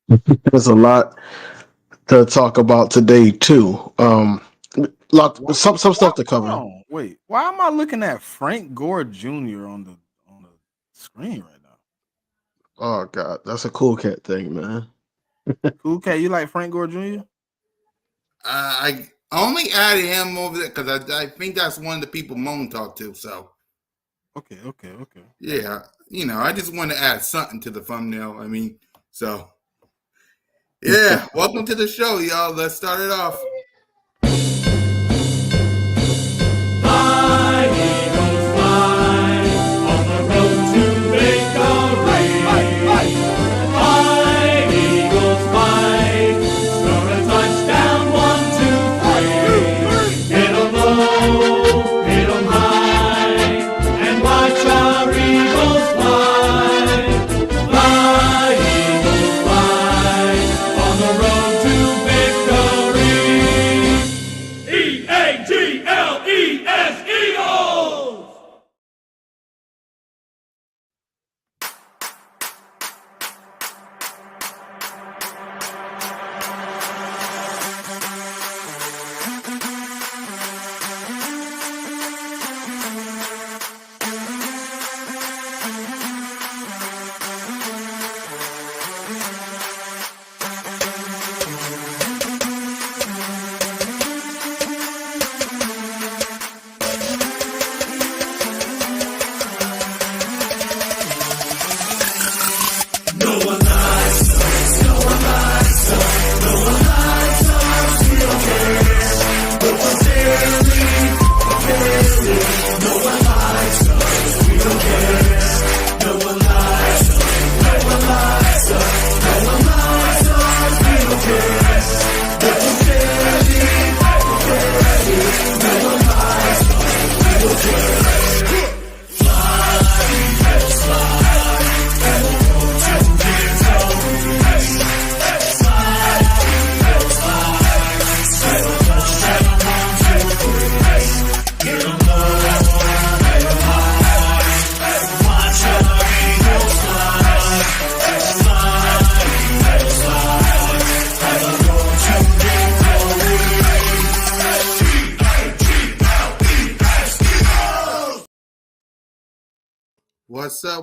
There's a lot to talk about today too. Some stuff to Hold cover. on, wait. Why am I looking at Frank Gore Jr. on the screen right now? Oh God, that's a cool cat thing, man. Cool cat, you like Frank Gore Jr.? I only added him over there because I think that's one of the people Moan talked to. So Okay. yeah, I just want to add something to the thumbnail. I mean, so yeah, welcome to the show, y'all. Let's start it off. Fly, Eagles, fly, on the road to victory. Fly, Eagles, fly, score a touchdown, 1, 2, 3. Hit 'em low, hit 'em high, and watch our Eagles fly. Fly, Eagles, fly, on the road to victory. E-A-G-L-E-S, Eagles!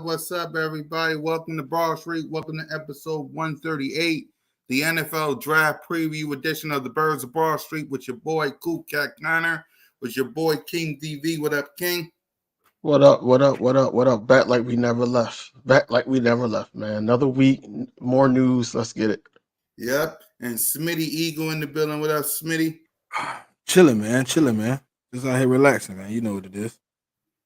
What's up, everybody? Welcome to Broad Street. Welcome to episode 138, the NFL Draft Preview edition of the Birds of Broad Street with your boy Cool Cat Connor, with your boy King DV. What up, King? What up? What up? What up? What up? Back like we never left. Back like we never left, man. Another week, more news. Let's get it. Yep. And Smitty Eagle in the building. What up, Smitty? Chilling, man. Just out here relaxing, man. You know what it is.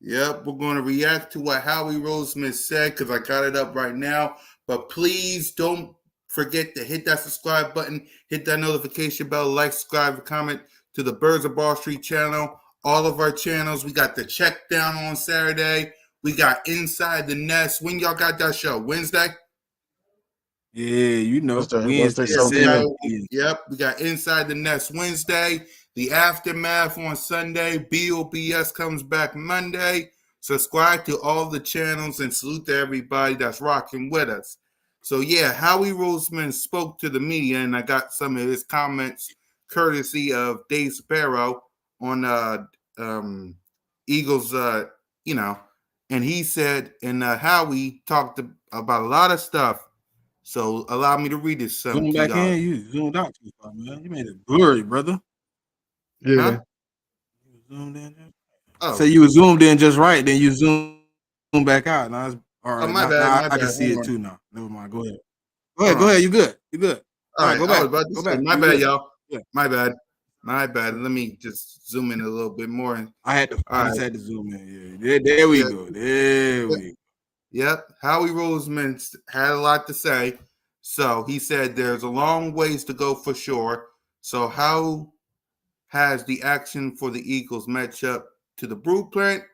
Yep, we're going to react to what Howie Roseman said because I got it up right now. But please don't forget to hit that subscribe button, hit that notification bell, like, subscribe, comment to the Birds of Ball Street channel. All of our channels. We got the Check Down on Saturday. We got Inside the Nest. When y'all got that show? Wednesday? Yeah, you know. Wednesday, Yes, 7 we got Inside the Nest Wednesday. The Aftermath on Sunday. B.O.B.S comes back Monday. Subscribe to all the channels and salute to everybody that's rocking with us. So, yeah, Howie Roseman spoke to the media, and I got some of his comments courtesy of Dave Sparrow on Eagles, and he said, and Howie talked about a lot of stuff. So allow me to read this. Zoom back in, you zoomed out too far, man. You made it blurry, brother. Yeah. Huh? You zoomed in. Oh. So you were zoomed in just right, then you zoomed back out. Now it's all right. My bad. Now I can see it too now. Never mind. Go ahead. Go ahead. You good. All right, go back. Go back. My bad, y'all. Yeah. My bad. Let me just zoom in a little bit more. I just had to zoom in. Yeah. There we go. Yep. Howie Roseman had a lot to say. So he said there's a long ways to go for sure. So how has the action for the Eagles match up to the blueprint?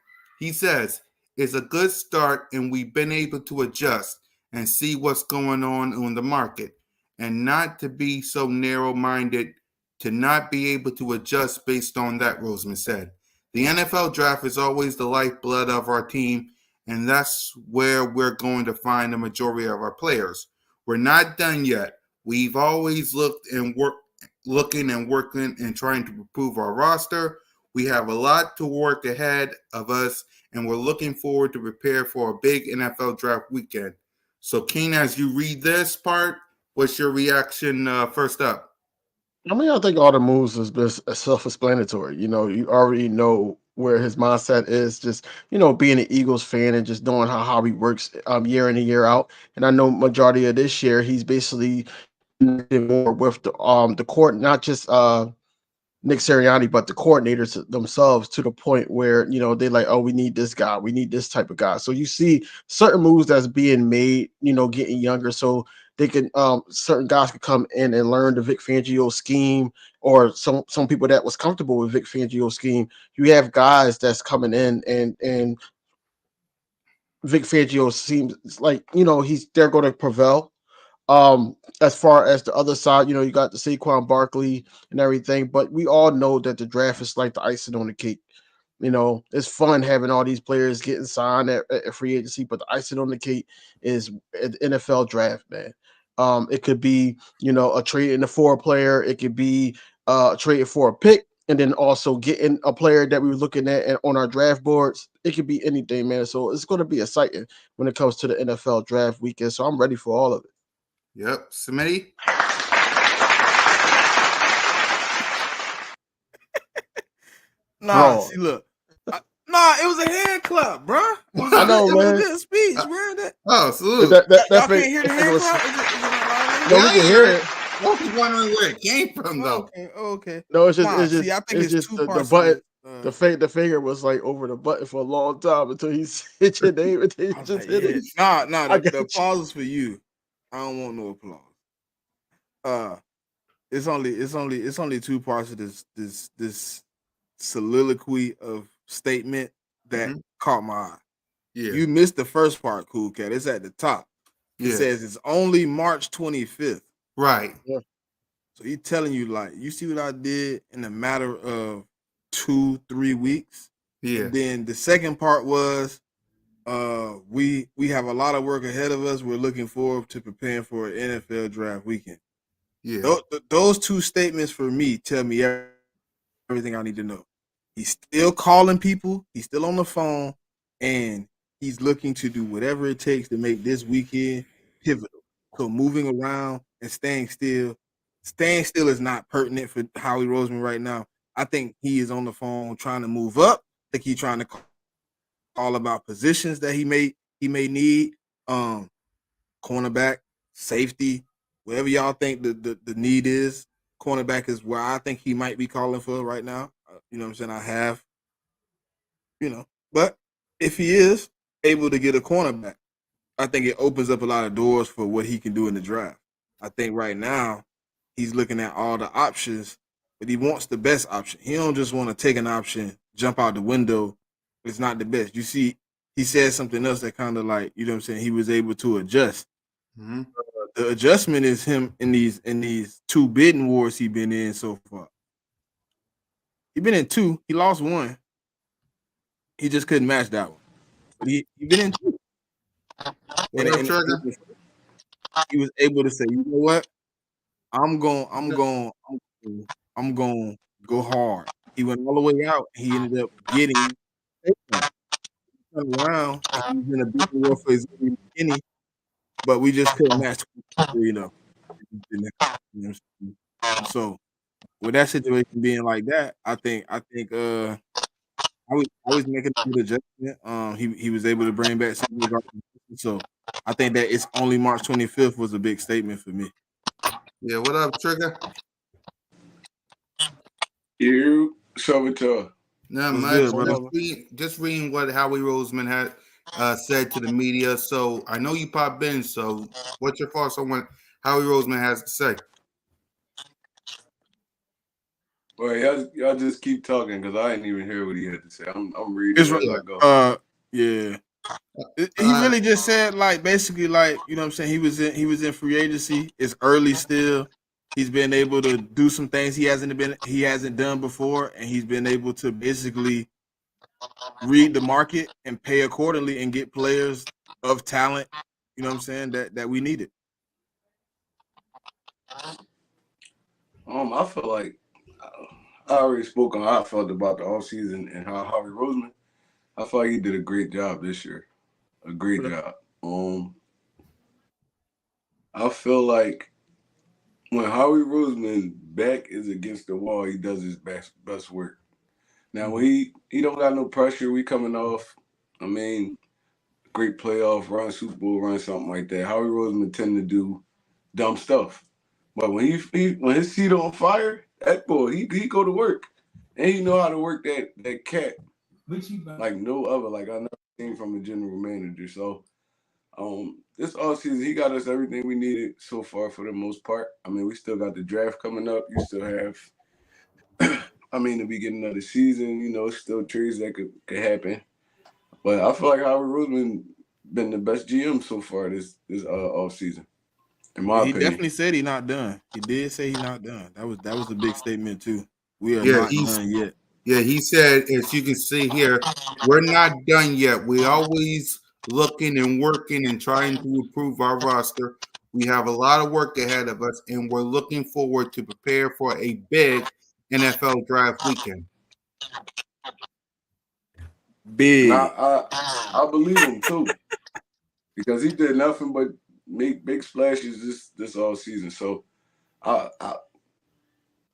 He says it's a good start and we've been able to adjust and see what's going on the market and not to be so narrow-minded to not be able to adjust based on that, Roseman said. The NFL draft is always the lifeblood of our team, and that's where we're going to find the majority of our players. We're not done yet. We've always looking and working and trying to improve our roster. We have a lot to work ahead of us, and we're looking forward to prepare for a big NFL draft weekend. So, Keen, as you read this part, what's your reaction first up? I mean, I think all the moves has been self-explanatory. You know, you already know where his mindset is. Just being an Eagles fan and just knowing how he works year in and year out. And I know majority of this year he's basically more with the court, not just Nick Sirianni, but the coordinators themselves to the point where they like, oh, we need this guy, we need this type of guy. So you see certain moves that's being made, getting younger, so they can certain guys can come in and learn the Vic Fangio scheme, or some people that was comfortable with Vic Fangio scheme. You have guys that's coming in and Vic Fangio seems like they're going to prevail. As far as the other side, you got the Saquon Barkley and everything, but we all know that the draft is like the icing on the cake. It's fun having all these players getting signed at free agency, but the icing on the cake is the NFL draft, man. It could be, a trade in the for a player, it could be trading for a pick, and then also getting a player that we were looking at on our draft boards. It could be anything, man. So it's going to be exciting when it comes to the NFL draft weekend. So I'm ready for all of it. Yep, Smitty. Nah, Bro, see, look. Nah, it was a hand clap, bro. I know, It was a man. good speech, bro. Oh, salute. Y'all Fake, can't hear the that fake hand was. clap? Is it not loud No, enough? we Yeah, can I hear heard it. it. I was wondering where it came from, though. Okay. No, Nah, it's see, just I think it's it's just two the parts of button. this. The finger was like over the button for a long time until he hit your name and then you I was just like, hit yeah. it. Nah, I the got you. applause is for you. I don't want no applause. Uh it's only two parts of this soliloquy of statement that Mm-hmm. caught my eye. Yeah, You missed the first part, Cool Cat. It's at the top. It yeah, says it's only March 25th. right. Yeah, So he telling you, like, you see what I did in a matter of 2-3 weeks. Yeah, And then the second part was we have a lot of work ahead of us. We're looking forward to preparing for an NFL draft weekend. yeah, Those two statements for me tell me everything I need to know. He's still calling people, he's still on the phone, and he's looking to do whatever it takes to make this weekend pivotal. So moving around and staying still is not pertinent for Howie Roseman right now. I think he is on the phone trying to move up. I think he's trying to call about positions that he may need. Cornerback, safety, whatever y'all think the need is. Cornerback is where I think he might be calling for right now. You know what I'm saying? I have, but if he is able to get a cornerback, I think it opens up a lot of doors for what he can do in the draft. I think right now he's looking at all the options, but he wants the best option. He don't just want to take an option, jump out the window. It's not the best. You see, he said something else that kind of like, you know what I'm saying, he was able to adjust. mm-hmm. The adjustment is him in these two bidding wars he been in so far. He been in two. He lost one. He just couldn't match that one. But he been in two, What and, up, and Trigger? he was able to say, you know what, I'm going to go hard. He went all the way out. He ended up getting Saquon. Turned around and he was in a bidding war for his McKinney, but we just couldn't match. You know, so with that situation being like that, I think I was making a good adjustment. He was able to bring back some of the so I think that it's only March 25th was a big statement for me. Yeah, what up, Trigger? You show it to her. Not What's much. good, brother? Just reading what Howie Roseman had said to the media. So I know you popped in. So what's your thoughts on what Howie Roseman has to say? Well, y'all just keep talking because I didn't even hear what he had to say. I'm reading It's it as I go. yeah. He Uh, really just said like basically like you know what I'm saying he was in free agency. It's early still. He's been able to do some things he hasn't done before, and he's been able to basically read the market and pay accordingly and get players of talent. You know what I'm saying? That we needed. I feel like I already spoke on how I felt about the offseason and how Harvey Roseman. I feel like he did a great job this year. A great job. I feel like when Howie Roseman's back is against the wall, he does his best work. Now when he don't got no pressure, we coming off. I mean, great playoff run, Super Bowl run, something like that. Howie Roseman tend to do dumb stuff, but when his seat on fire, that boy he go to work, and he know how to work that cat like no other. Like I never seen from a general manager. So this offseason, he got us everything we needed so far for the most part. I mean, we still got the draft coming up. You still have, I mean, the beginning of the season, still trades that could happen. But I feel like Howard Roseman been the best GM so far this offseason, in my He opinion. definitely said he's not done. He did say he's not done. That was a big statement too. We are Yeah, not done yet. he said, as you can see here, we're not done yet. We always looking and working and trying to improve our roster. We have a lot of work ahead of us, and we're looking forward to prepare for a big NFL draft weekend. And Big. I believe him too, because he did nothing but make big splashes this all season. So I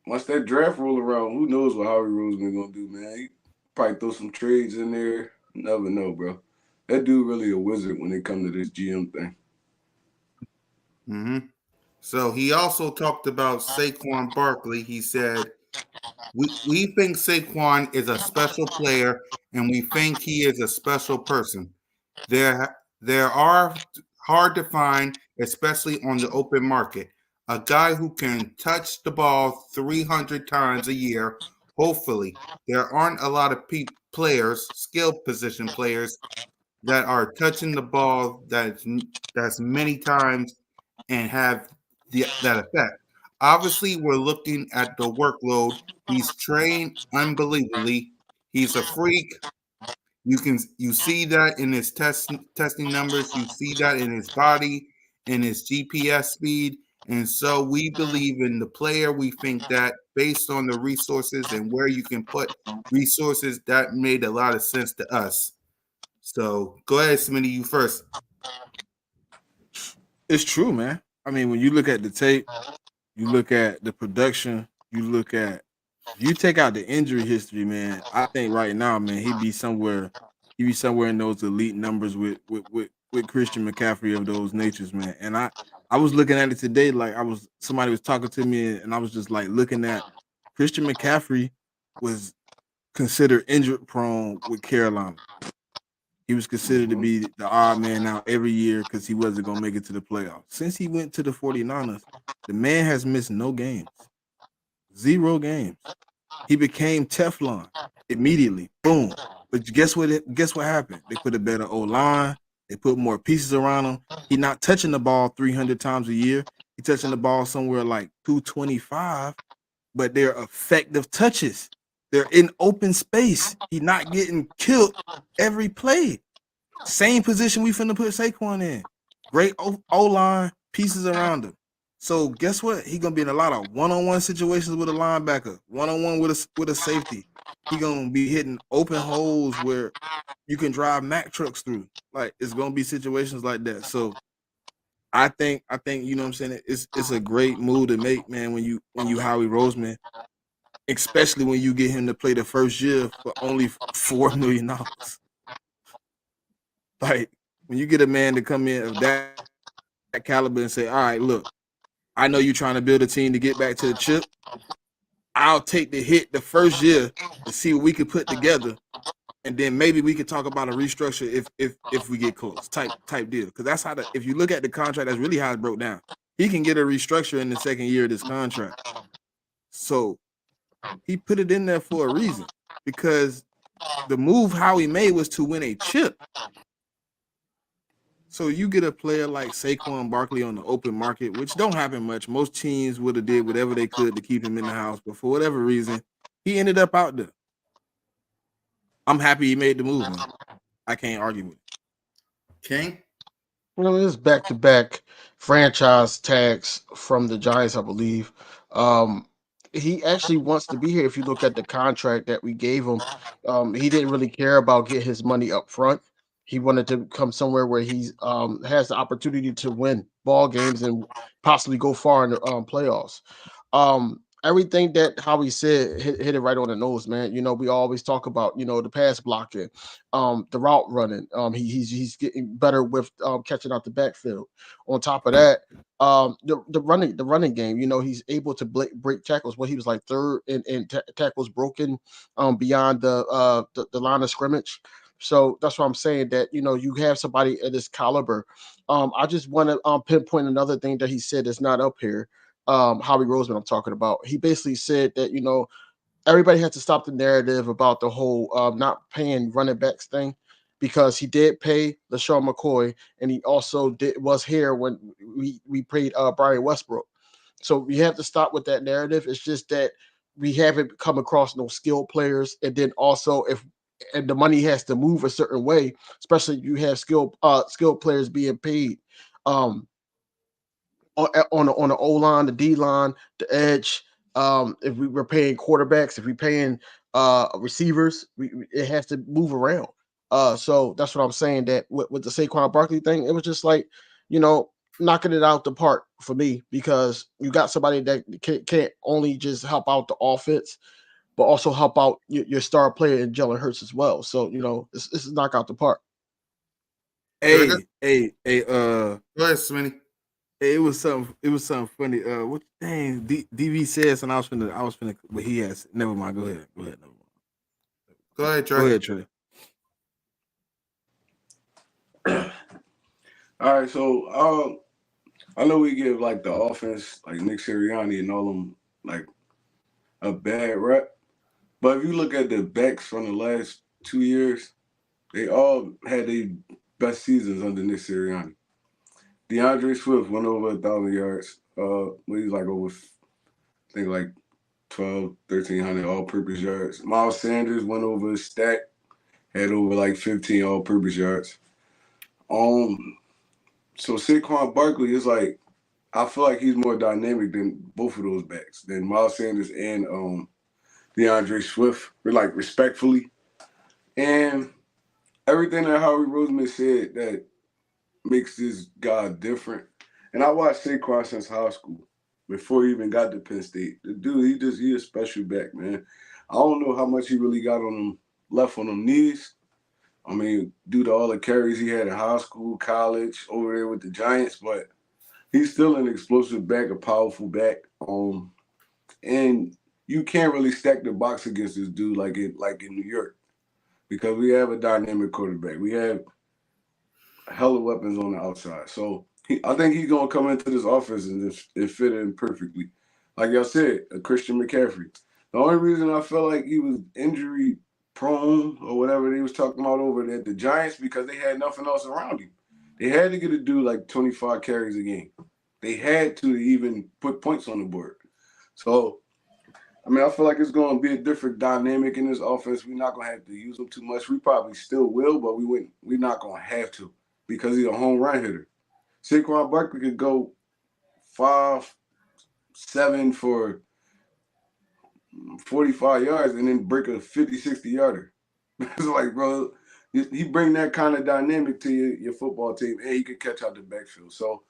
once that draft roll around, who knows what Howie Roseman gonna do, man? He probably throw some trades in there. Never know, bro. That dude really a wizard when it comes to this GM thing. Mm-hmm. So he also talked about Saquon Barkley. He said, we think Saquon is a special player, and we think he is a special person. There are hard to find, especially on the open market. A guy who can touch the ball 300 times a year. Hopefully, there aren't a lot of players, skilled position players, that are touching the ball that's many times and have that effect. Obviously, we're looking at the workload. He's trained unbelievably. He's a freak. You see that in his testing numbers. You see that in his body, in his GPS speed, and so we believe in the player. We think that based on the resources and where you can put resources, that made a lot of sense to us. So go ahead, Smitty, you first. It's true, man. I mean, when you look at the tape, you look at the production, you look at if you take out the injury history, man, I think right now, man, he'd be somewhere in those elite numbers with Christian McCaffrey of those natures, man. And I was looking at it today, like somebody was talking to me, and I was just like looking at Christian McCaffrey was considered injured prone with Carolina. He was considered to Mm-hmm. be the odd man out every year because he wasn't going to make it to the playoffs. Since he went to the 49ers, the man has missed no games, 0 games. He became Teflon immediately. Boom. But guess what happened? They put a better O line. They put more pieces around him. He not touching the ball 300 times a year. He touching the ball somewhere like 225, but they're effective touches. They're in open space. He not getting killed every play. Same position we finna put Saquon in. Great O line, pieces around him. So guess what? He gonna be in a lot of one-on-one situations with a linebacker, one-on-one with a safety. He gonna be hitting open holes where you can drive Mack trucks through. Like it's gonna be situations like that. So I think you know what I'm saying. It's a great move to make, man. When you Howie Roseman, especially when you get him to play the first year for only $4 million. Like when you get a man to come in of that caliber and say, "All right, look, I know you're trying to build a team to get back to the chip. I'll take the hit the first year to see what we can put together, and then maybe we could talk about a restructure if we get close." Type deal. Because that's how if you look at the contract, that's really how it broke down. He can get a restructure in the second year of this contract. So he put it in there for a reason because the move Howie made was to win a chip. So you get a player like Saquon Barkley on the open market, which don't happen much. Most teams would have did whatever they could to keep him in the house, but for whatever reason, he ended up out there. I'm happy he made the move, man. I can't argue with it. King? This back-to-back franchise tags from the Giants, I believe. Um, he actually wants to be here. If you look at the contract that we gave him, he didn't really care about getting his money up front. He wanted to come somewhere where he's has the opportunity to win ball games and possibly go far in the playoffs. Everything that Howie said hit it right on the nose, man. We always talk about the pass blocking, the route running. He's getting better with catching out the backfield. On top of that, the running game. He's able to break tackles. Well, he was like third in tackles broken beyond the line of scrimmage. So that's what I'm saying. That you have somebody at this caliber. I just want to pinpoint another thing that he said that's not up here. Howie Roseman, I'm talking about. He basically said that everybody had to stop the narrative about the whole not paying running backs thing, because he did pay LaShawn McCoy, and he also was here when we paid Brian Westbrook. So we have to stop with that narrative. It's just that we haven't come across no skilled players, and then also if and the money has to move a certain way, especially you have skilled players being paid. Um, on the O line, the D line, the edge. If we were paying quarterbacks, if we're paying receivers, it has to move around. So that's what I'm saying. That with the Saquon Barkley thing, it was just like you know knocking it out the park for me, because you got somebody that can't only just help out the offense, but also help out your star player in Jalen Hurts as well. So this is knock out the park. Hey, Go ahead, Smitty. it was something. It was something funny. What dang DV says, and I was finna. But he has. Never mind. Go ahead. Never mind. Go ahead, Trey. Go ahead, Trey. All right, so I know we give like the offense, like Nick Sirianni and all them, like a bad rep. But if you look at the backs from the last 2 years, they all had their best seasons under Nick Sirianni. DeAndre Swift went over 1,000 yards. He's like over, I think like 1,300 all-purpose yards. Miles Sanders went over a stack, had over like 15 all-purpose yards. So Saquon Barkley is like, I feel like he's more dynamic than both of those backs, than Miles Sanders and DeAndre Swift, like respectfully. And everything that Howie Roseman said that makes this guy different. And I watched Saquon since high school, before he even got to Penn State. The dude, he a special back, man. I don't know how much he really got on him left on them knees. I mean, due to all the carries he had in high school, college, over there with the Giants, but he's still an explosive back, a powerful back. And you can't really stack the box against this dude like in New York, because we have a dynamic quarterback. We have hella weapons on the outside. So I think he's gonna come into this offense and fit in perfectly. Like y'all said, a Christian McCaffrey. The only reason I felt like he was injury prone or whatever they was talking about over there at the Giants, because they had nothing else around him. They had to get a dude like 25 carries a game. They had to even put points on the board. So, I mean, I feel like it's going to be a different dynamic in this offense. We're not going to have to use him too much. We probably still will, but we're not going to have to, because he's a home run hitter. Saquon Barkley could go 5-7 for 45 yards and then break a 50, 60 yarder. It's like, bro, he bring that kind of dynamic to your football team, and he could catch out the backfield. So,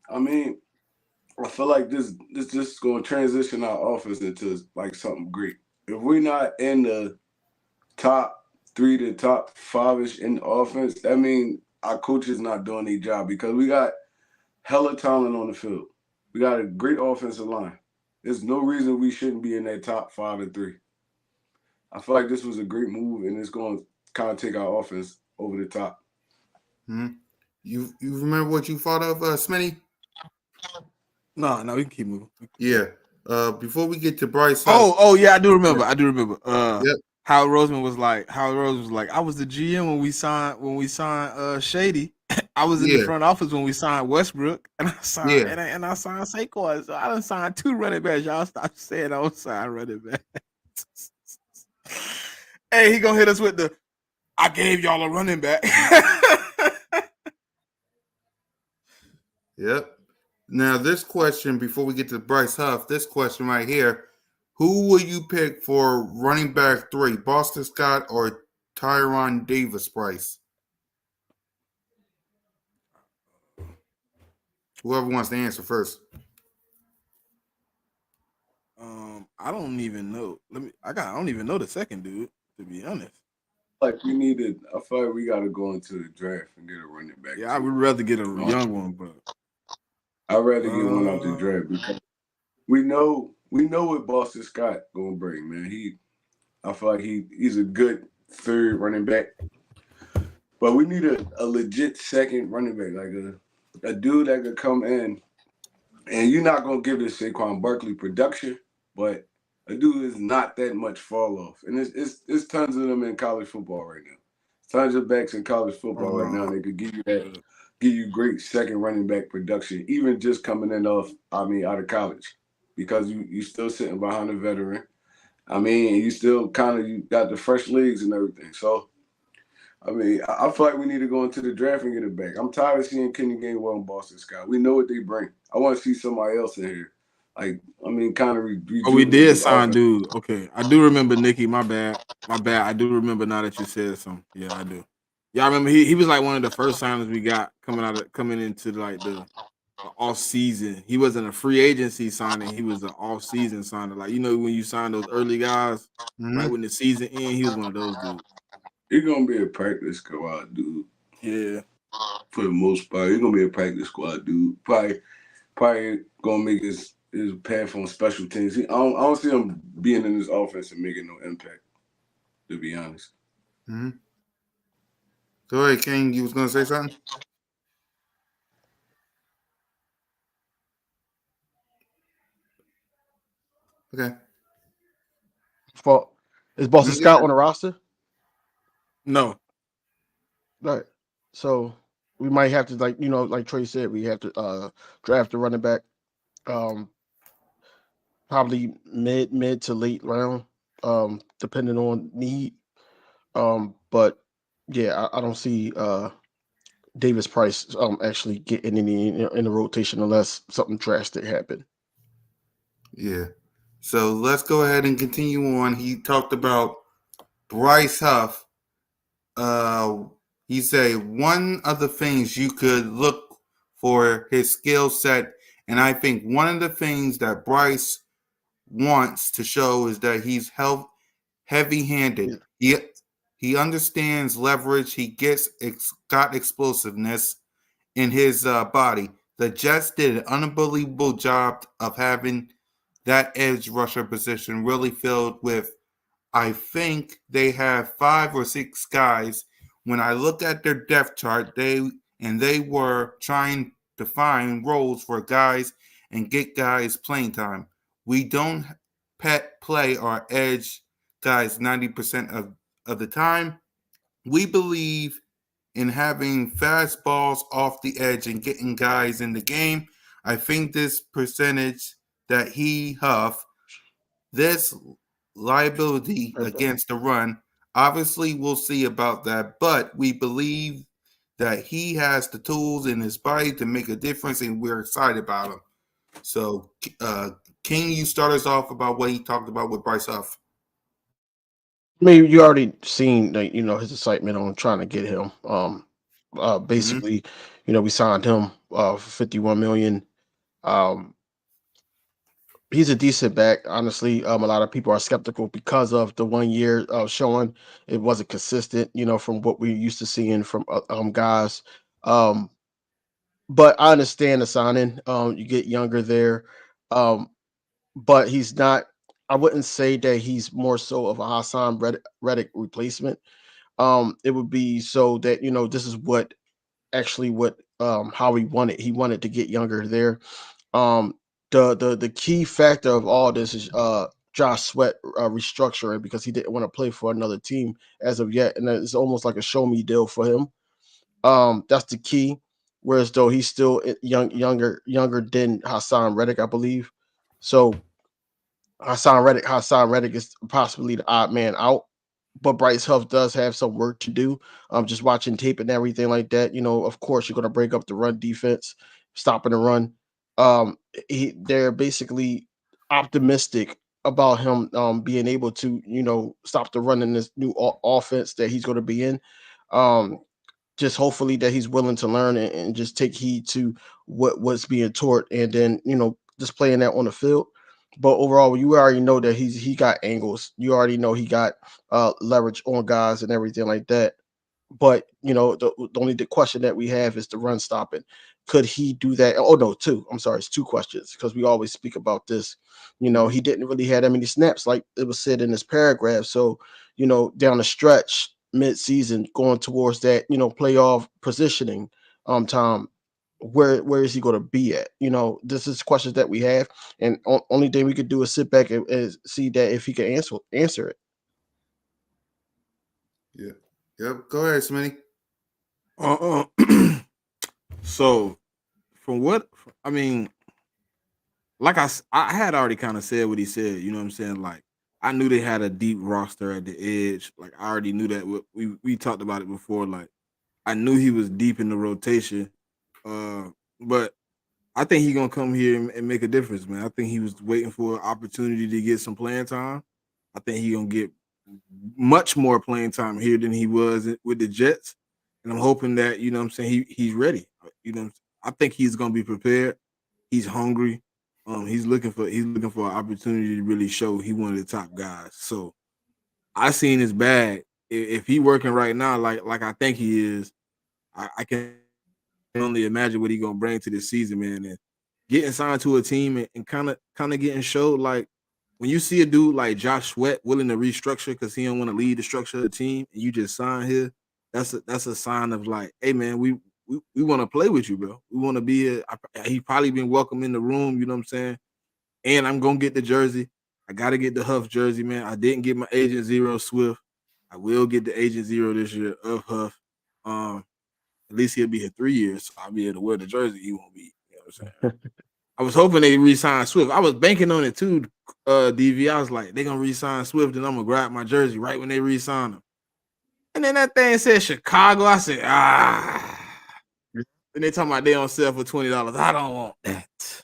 I mean, I feel like this is going to transition our offense into like something great. If we're not in the top 3 to top 5-ish in the offense, that means our coaches not doing their job, because we got hella talent on the field. We got a great offensive line. There's no reason we shouldn't be in that top 5 and 3. I feel like this was a great move, and it's going to kind of take our offense over the top. Mm-hmm. You remember what you thought of, Smitty? No, we can keep moving. Yeah. Before we get to Bryce. Yeah, I do remember. Yep. Howard Roseman was like, I was the GM when we signed Shady. I was in the front office when we signed Westbrook, and I signed and I signed Saquon. So I done signed 2 running backs. Y'all stop saying I was signed running backs. Hey, he gonna hit us with the I gave y'all a running back. Yep. Now, this question, before we get to Bryce Huff, this question right here, who will you pick for running back 3, Boston Scott or Tyron Davis Price? Whoever wants to answer first. I don't even know. I don't even know the second dude, to be honest. Like we needed. I feel like we got to go into the draft and get a running back Yeah, I too. would rather get a young one, but I'd rather get one out the draft because we know what Boston Scott gonna bring, man. I feel like he's a good third running back, but we need a legit second running back, like a dude that could come in, and you're not gonna give this Saquon Barkley production, but a dude is not that much fall off, and it's tons of them in college football right now. Tons of backs in college football right now. They could give you great second running back production, even just coming in out of college, because you still sitting behind a veteran. I mean, you still you got the fresh legs and everything. So, I mean, I feel like we need to go into the draft and get it back. I'm tired of seeing Kenny Gainwell and Boston Scott. We know what they bring. I want to see somebody else in here. Like, I mean, kind of we rejuvenate did this sign offense. dude. Okay, I do remember Nicky. My bad. My bad. I do remember now that you said something. Yeah, I do. Yeah, I remember he was like one of the first signings we got coming into like the off season. He wasn't a free agency signing. He was an off season signing. Like when you sign those early guys, right Mm-hmm. when the season end, he was one of those dudes. He's gonna be a practice squad dude Yeah. for the most part. He's gonna be a practice squad dude. Probably gonna make his path on special teams. I don't see him being in this offense and making no impact. To be honest. Mm-hmm. Go ahead, King. You was gonna say something? Okay. For is Boston Go Scott ahead. on the roster? No. Right. So we might have to like Trey said, we have to draft a running back. Um, Probably mid to late round, depending on need. But yeah, I don't see Davis Price actually getting in the rotation unless something drastic happened. Yeah. So let's go ahead and continue on. He talked about Bryce Huff. Uh, he said one of the things you could look for his skill set, and I think one of the things that Bryce wants to show is that he's heavy-handed. Yeah. He understands leverage. He got explosiveness in his body. The Jets did an unbelievable job of having that edge rusher position really filled with. I think they have 5 or 6 guys. When I look at their depth chart, they were trying to find roles for guys and get guys playing time. We don't play our edge guys 90% of the time. We believe in having fastballs off the edge and getting guys in the game. I think this percentage that he huff, this liability Right back. against the run, obviously we'll see about that, but we believe that he has the tools in his body to make a difference, and we're excited about him. So, King, you start us off about what he talked about with Bryce Huff. I mean, you already seen his excitement on trying to get him. Mm-hmm. Basically, we signed him for 51 million. Um, he's a decent back, honestly. A lot of people are skeptical because of the 1 year showing it wasn't consistent, from what we used to seeing from guys. Um, but I understand the signing. You get younger there, um, but he's not. I wouldn't say that he's more so of a Hassan Reddick replacement. It would be so that this is what how he wanted. He wanted to get younger there. Um, the key factor of all this is Josh Sweat restructuring because he didn't want to play for another team as of yet, and it's almost like a show me deal for him. That's the key. Whereas though he's still younger than Hassan Reddick, I believe. So Hassan Reddick is possibly the odd man out. but Bryce Huff does have some work to do. Just watching tape and everything like that. Of course, you're going to break up the run defense, stopping the run. They're basically optimistic about him being able to, stop the run in this new offense that he's going to be in. Um, just hopefully that he's willing to learn and just take heed to what's being taught, and then just playing that on the field. But overall, you already know that he got angles. You already know he got leverage on guys and everything like that. But the only the question that we have is the run stopping. Could he do that? Oh no, two. I'm sorry, it's two questions because we always speak about this. He didn't really have that many snaps, like it was said in this paragraph. So down the stretch, mid-season, going towards that playoff positioning, Tom, where is he going to be at? This is questions that we have, and only thing we could do is sit back and see that if he can answer it. Yeah. Yep. Go ahead, Smitty. Uh, so from what I mean, like I had already kind of said what he said. You know what I'm saying? Like I knew they had a deep roster at the edge. Like I already knew that. We talked about it before. Like I knew he was deep in the rotation. But I think he gonna come here and make a difference, man. I think he was waiting for an opportunity to get some playing time. I think he gonna get much more playing time here than he was with the Jets, and I'm hoping that what I'm saying he's ready. I think he's gonna be prepared. He's hungry. He's looking for an opportunity to really show he one of the top guys. So I seen his bag. If he working right now, like I think he is, I can only imagine what he gonna bring to this season, man. And getting signed to a team and kind of getting showed like when you see a dude like Josh Sweat willing to restructure because he don't want to lead the structure of the team, and you just sign here, that's a sign of like, hey man, we want to play with you, bro. We want to be here. He probably been welcome in the room, you know what I'm saying? And I'm gonna get the jersey. I gotta get the Huff jersey, man. I didn't get my Agent Zero Swift. I will get the Agent Zero this year of Huff. At least he'll be here 3 years, so I'll be able to wear the jersey. He won't be. You know what I'm saying? I was hoping they re-sign Swift. I was banking on it too. DV, I was like, they gonna re-sign Swift, and I'm gonna grab my jersey right when they re-sign him. And then that thing said Chicago. I said, And they talking about they don't sell for $20. I don't want that.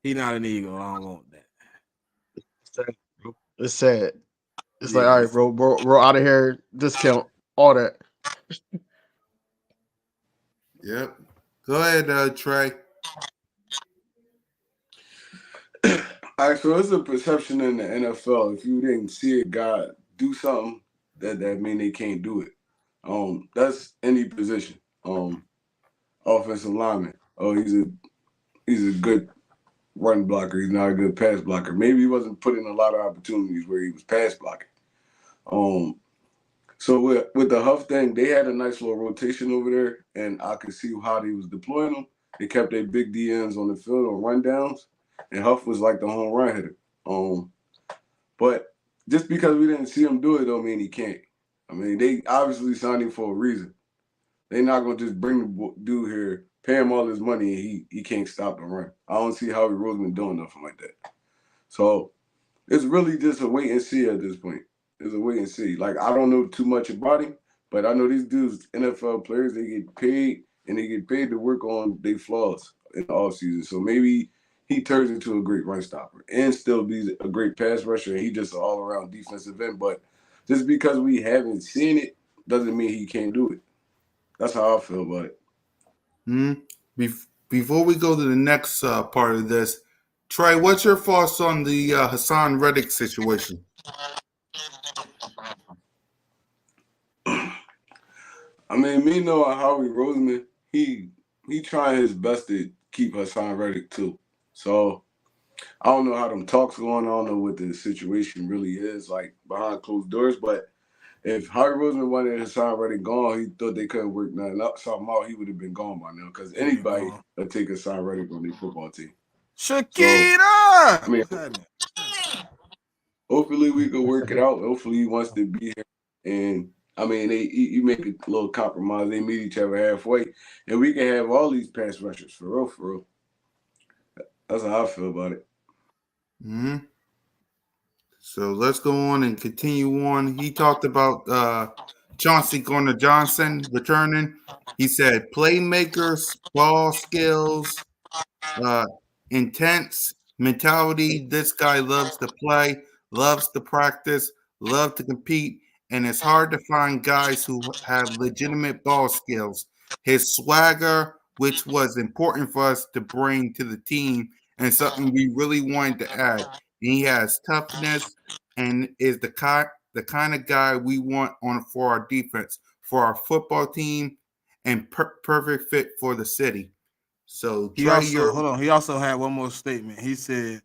He not an Eagle. I don't want that. It's sad. It's like, all right, Yes. bro, out of here, discount, all that. Yep. Go ahead, Trey. All right, so it's a perception in the NFL. If you didn't see a guy do something, that mean they can't do it. That's any position. Offensive lineman. Oh, he's a good run blocker. He's not a good pass blocker. Maybe he wasn't put in a lot of opportunities where he was pass blocking. Um, so with the Huff thing, they had a nice little rotation over there, and I could see how they was deploying them. They kept their big DNs on the field on rundowns, and Huff was like the home run hitter. But just because we didn't see him do it don't mean he can't. I mean, they obviously signed him for a reason. They're not gonna just bring the dude here, pay him all his money, and he can't stop the run. I don't see Howie Roseman doing nothing like that. So it's really just a wait and see at this point. It's a wait and see. Like I don't know too much about him, but I know these dudes, NFL players, they get paid and they get paid to work on their flaws in the offseason. So maybe he turns into a great run stopper and still be a great pass rusher. And he just an all around defensive end. But just because we haven't seen it doesn't mean he can't do it. That's how I feel about it. Before we go to the next part of this, Trey, what's your thoughts on the Hassan Reddick situation? I mean, me knowing Howie Roseman, he trying his best to keep Hassan Reddick too. So I don't know how them talks going on. I don't know what the situation really is like behind closed doors. But if Howie Roseman wanted Hassan Reddick gone, he thought they couldn't work something out. He would have been gone by now because He been anybody gone. would take Hassan Reddick on their football team. So Shakira. I mean, What's happening? hopefully we can work it out. Hopefully he wants to be here, and I mean, you make a little compromise. They meet each other halfway, and we can have all these pass rushers for real, for real. That's how I feel about it. Mm-hmm. So let's go on and continue on. He talked about Chauncey Gardner Johnson returning. He said playmakers, ball skills, uh, intense mentality. This guy loves to play, loves to practice, loves to compete, and it's hard to find guys who have legitimate ball skills. His swagger, which was important for us to bring to the team, and something we really wanted to add. And he has toughness and is the kind of guy we want on for our defense, for our football team, and perfect fit for the city. So He Trey, also you're hold on. He also had one more statement. He said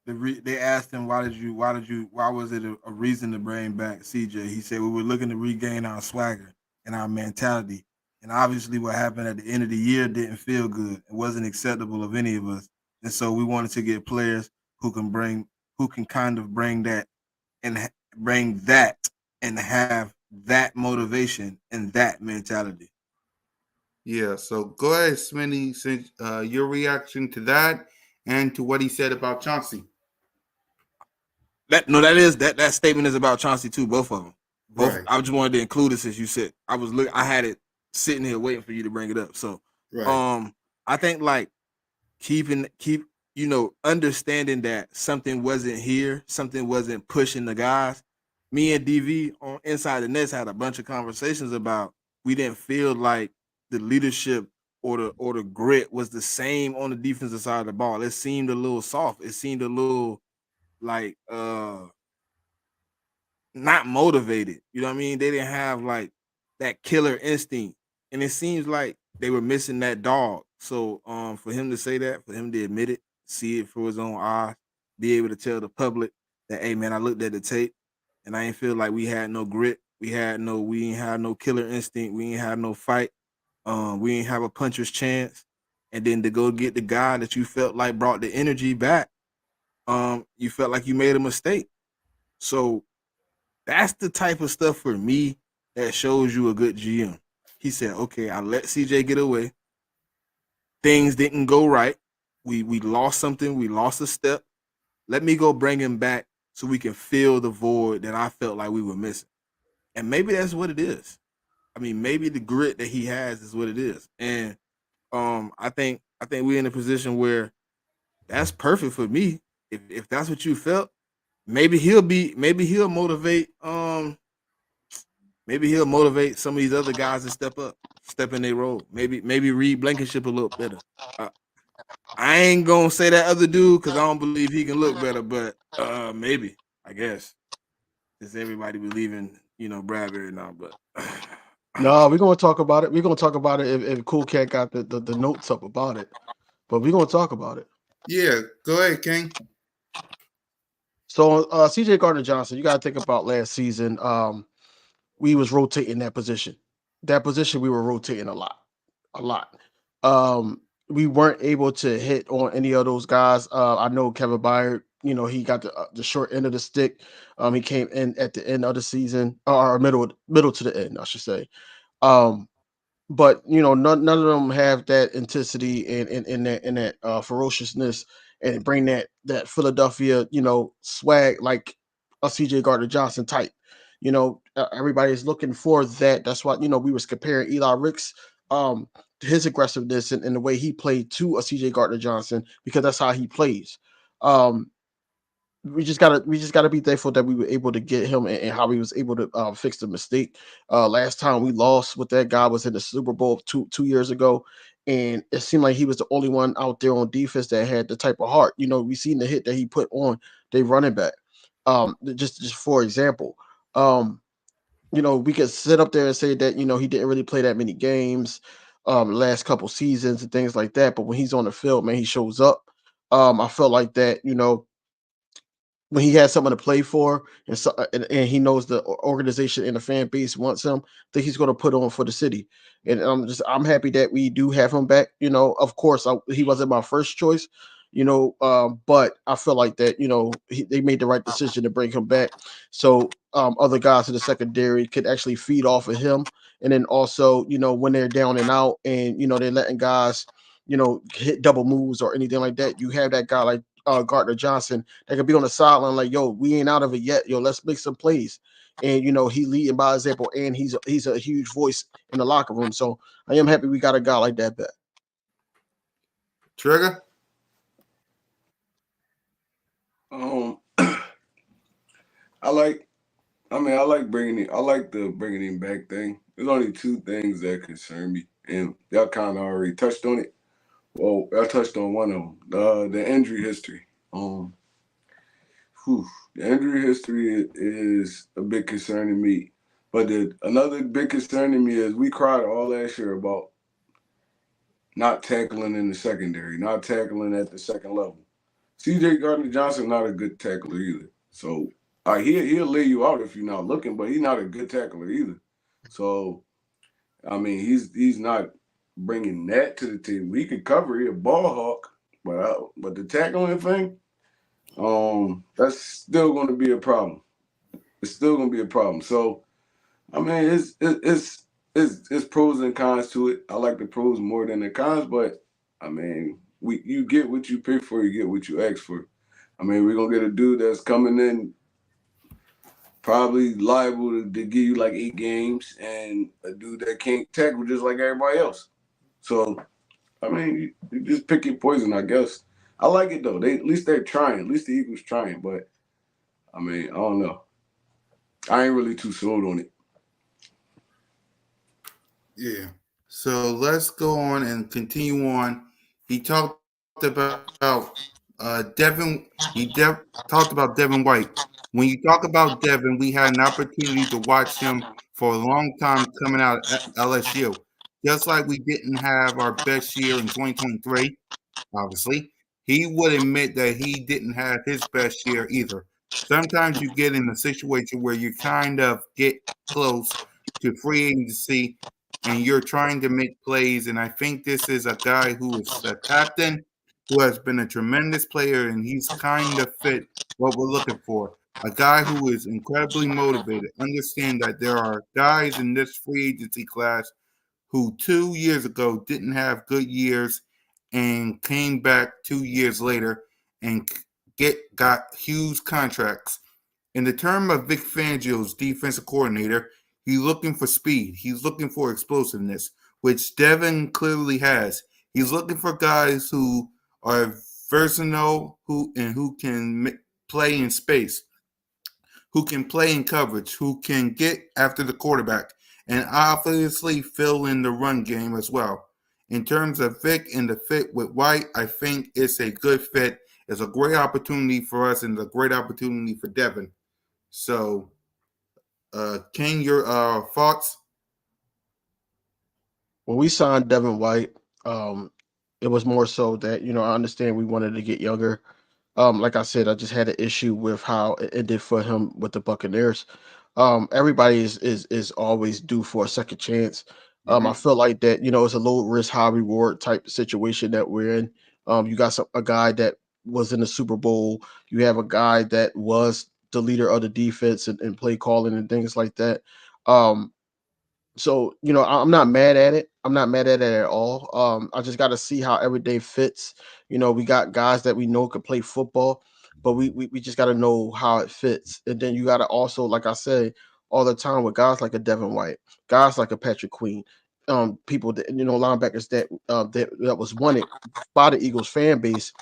they asked him why was it a reason to bring back CJ? He said we were looking to regain our swagger and our mentality, and obviously what happened at the end of the year didn't feel good. It wasn't acceptable of any of us, and so we wanted to get players who can kind of bring that and bring that and have that motivation and that mentality. yeah. So go ahead, Smitty, since your reaction to that and to what he said about Chauncey. That statement is about Chauncey too. Both of them. Both. Right, I just wanted to include it since you said I had it sitting here waiting for you to bring it up. So, right. um, I think like keep understanding that something wasn't here, something wasn't pushing the guys. Me and DV on Inside the Nets had a bunch of conversations about we didn't feel like the leadership or the grit was the same on the defensive side of the ball. It seemed a little soft. It seemed a little like not motivated. You know what I mean? They didn't have like that killer instinct. And it seems like they were missing that dog. So for him to say that, for him to admit it, see it for his own eyes, be able to tell the public that, hey man, I looked at the tape and I ain't feel like we had no grit. We ain't had no killer instinct. We ain't had no fight. We ain't have a puncher's chance. And then to go get the guy that you felt like brought the energy back, you felt like you made a mistake. So that's the type of stuff for me that shows you a good GM. He said, "Okay, I let CJ get away. Things didn't go right. We lost something. We lost a step. Let me go bring him back so we can fill the void that I felt like we were missing." And maybe that's what it is. I mean, maybe the grit that he has is what it is. And I think we're in a position where that's perfect for me. If that's what you felt, maybe he'll motivate maybe he'll motivate some of these other guys to step up, step in their role. Maybe read Blankenship a little better. Uh, I ain't gonna say that other dude because I don't believe he can look better, but maybe I guess since everybody believing Bradbury now, but No, we're gonna talk about it. We're gonna talk about it if Cool Cat got the notes up about it. But we're gonna talk about it. Yeah, go ahead, King. So CJ Gardner Johnson, you gotta think about last season. We was rotating that position. That position we were rotating a lot. A lot. We weren't able to hit on any of those guys. I know Kevin Byard, he got the short end of the stick. He came in at the end of the season, or middle to the end, I should say. Um, but none of them have that intensity and that ferociousness and bring that Philadelphia swag like a CJ Gardner Johnson type. Everybody's looking for that. That's why we was comparing Eli Ricks, um his aggressiveness and the way he played to a CJ Gardner Johnson because that's how he plays. um we just gotta be thankful that we were able to get him and how he was able to fix the mistake. Last time we lost with that guy was in the Super Bowl two years ago, and it seemed like he was the only one out there on defense that had the type of heart. We seen the hit that he put on the running back. Just for example, um, we could sit up there and say that he didn't really play that many games last couple seasons and things like that, but when he's on the field, man, he shows up. I felt like that, when he has someone to play for and he knows the organization and the fan base wants him, I think he's going to put on for the city. And I'm happy that we do have him back. Of course, he wasn't my first choice. But I feel like that. They made the right decision to bring him back, so other guys in the secondary could actually feed off of him. And then also, when they're down and out, and they're letting guys, hit double moves or anything like that, you have that guy like Gardner Johnson that could be on the sideline like, yo, we ain't out of it yet. Yo, let's make some plays. And he leading by example, and he's a huge voice in the locker room. So I am happy we got a guy like that back. Trigger. Um, I like. I mean, I like bringing it. I like the bringing him back thing. There's only two things that concern me, and y'all kind of already touched on it. Well, I touched on one of them. The injury history. Um, whew, the injury history is a big concern to me. But another big concern to me is we cried all last year about not tackling in the secondary, not tackling at the second level. C.J. Gardner Johnson not a good tackler either. So he'll lay you out if you're not looking, but he's not a good tackler either. So I mean, he's not bringing that to the table. He can cover, he a ball hawk, but the tackling thing, that's still going to be a problem. It's still going to be a problem. So I mean, it's pros and cons to it. I like the pros more than the cons, but I mean, you get what you pay for, you get what you ask for. I mean, we're gonna get a dude that's coming in probably liable to give you like 8 games, and a dude that can't tackle just like everybody else. So I mean, you just pick your poison, I guess. I like it though. At least they're trying. At least the Eagles trying. But I mean, I don't know. I ain't really too sold on it. Yeah. So let's go on and continue on. He talked about Devin. Talked about Devin White. When you talk about Devin, we had an opportunity to watch him for a long time coming out at LSU. Just like we didn't have our best year in 2023, obviously, he would admit that he didn't have his best year either. Sometimes you get in a situation where you kind of get close to free agency and you're trying to make plays. And I think this is a guy who is a captain, who has been a tremendous player, and he's kind of fit what we're looking for. A guy who is incredibly motivated. Understand that there are guys in this free agency class who 2 years ago didn't have good years and came back 2 years later and got huge contracts. In the term of Vic Fangio's defensive coordinator, he's looking for speed. He's looking for explosiveness, which Devin clearly has. He's looking for guys who are versatile, who can play in space, who can play in coverage, who can get after the quarterback, and obviously fill in the run game as well. In terms of Vic and the fit with White, I think it's a good fit. It's a great opportunity for us and a great opportunity for Devin. So, King, your thoughts? When we signed Devin White, um, it was more so that I understand we wanted to get younger. Like I said, I just had an issue with how it ended for him with the Buccaneers. Everybody is always due for a second chance. I Mm-hmm. feel like that, it's a low risk, high reward type situation that we're in. You got a guy that was in the Super Bowl. You have a guy that was the leader of the defense and play calling and things like that. Um, so I'm not mad at it. I'm not mad at it at all. I just got to see how every day fits. We got guys that we know could play football, but we just got to know how it fits. And then you got to also, like I say all the time, with guys like a Devin White, guys like a Patrick Queen, people that linebackers that was wanted by the Eagles fan base.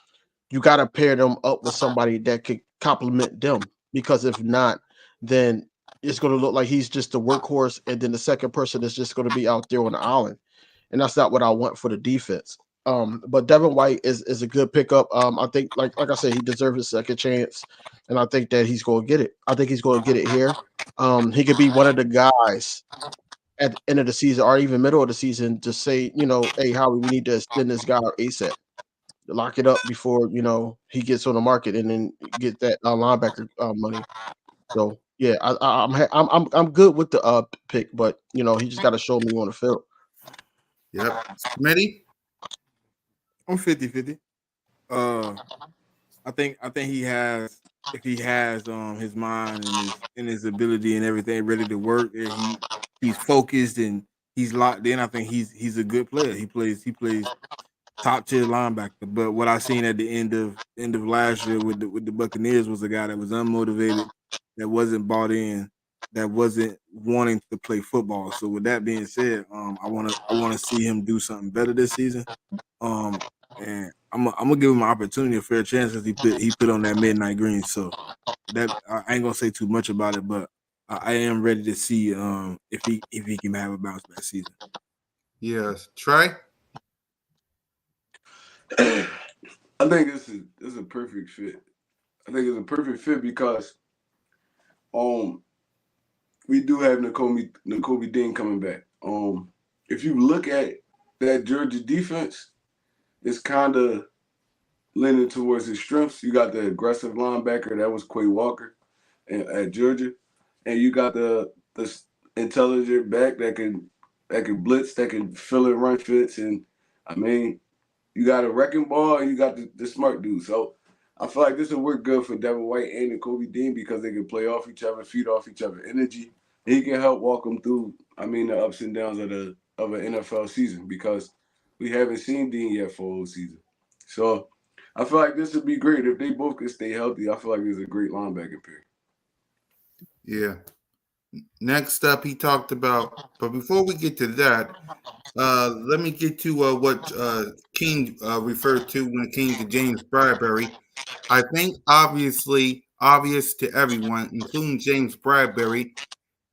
You got to pair them up with somebody that could complement them, because if not, then it's going to look like he's just a workhorse, and then the second person is just going to be out there on the island, and that's not what I want for the defense. But Devin White is a good pickup. I think, like I said, he deserves a second chance, and I think that he's going to get it. I think he's going to get it here. He could be one of the guys at the end of the season or even middle of the season to say, hey, Howie, we need to extend this guy ASAP, lock it up before he gets on the market, and then get that linebacker money. So yeah, I'm good with the pick, but he just got to show me on the field. Yep. Smitty? I'm 50-50. Uh, I think he has, if he has his mind and his ability and everything ready to work, and he's focused and he's locked in. I think he's a good player. He plays top tier linebacker. But what I seen at the end of last year with the Buccaneers was a guy that was unmotivated, that wasn't bought in, that wasn't wanting to play football. So with that being said, I wanna see him do something better this season. Um, and I'm gonna give him an opportunity, a fair chance, because he put on that midnight green. So that I ain't gonna say too much about it, but I am ready to see if he can have a bounce back season. Yes. Trey? I think this is a perfect fit. I think it's a perfect fit because um we do have N'Kobe Dean coming back. If you look at that Georgia defense, it's kind of leaning towards his strengths. You got the aggressive linebacker that was Quay Walker at Georgia, and you got the intelligent back that can blitz, that can fill in run fits, and I mean, you got a wrecking ball and you got the smart dude. So I feel like this will work good for Devin White and Kobe Dean because they can play off each other, feed off each other energy. And he can help walk them through. I mean, the ups and downs of an NFL season because we haven't seen Dean yet for a whole season. So I feel like this would be great if they both could stay healthy. I feel like this is a great linebacker pair. Yeah. Next up, he talked about, but before we get to that, let me get to what King referred to when it came to James Bradbury. I think obvious to everyone, including James Bradbury,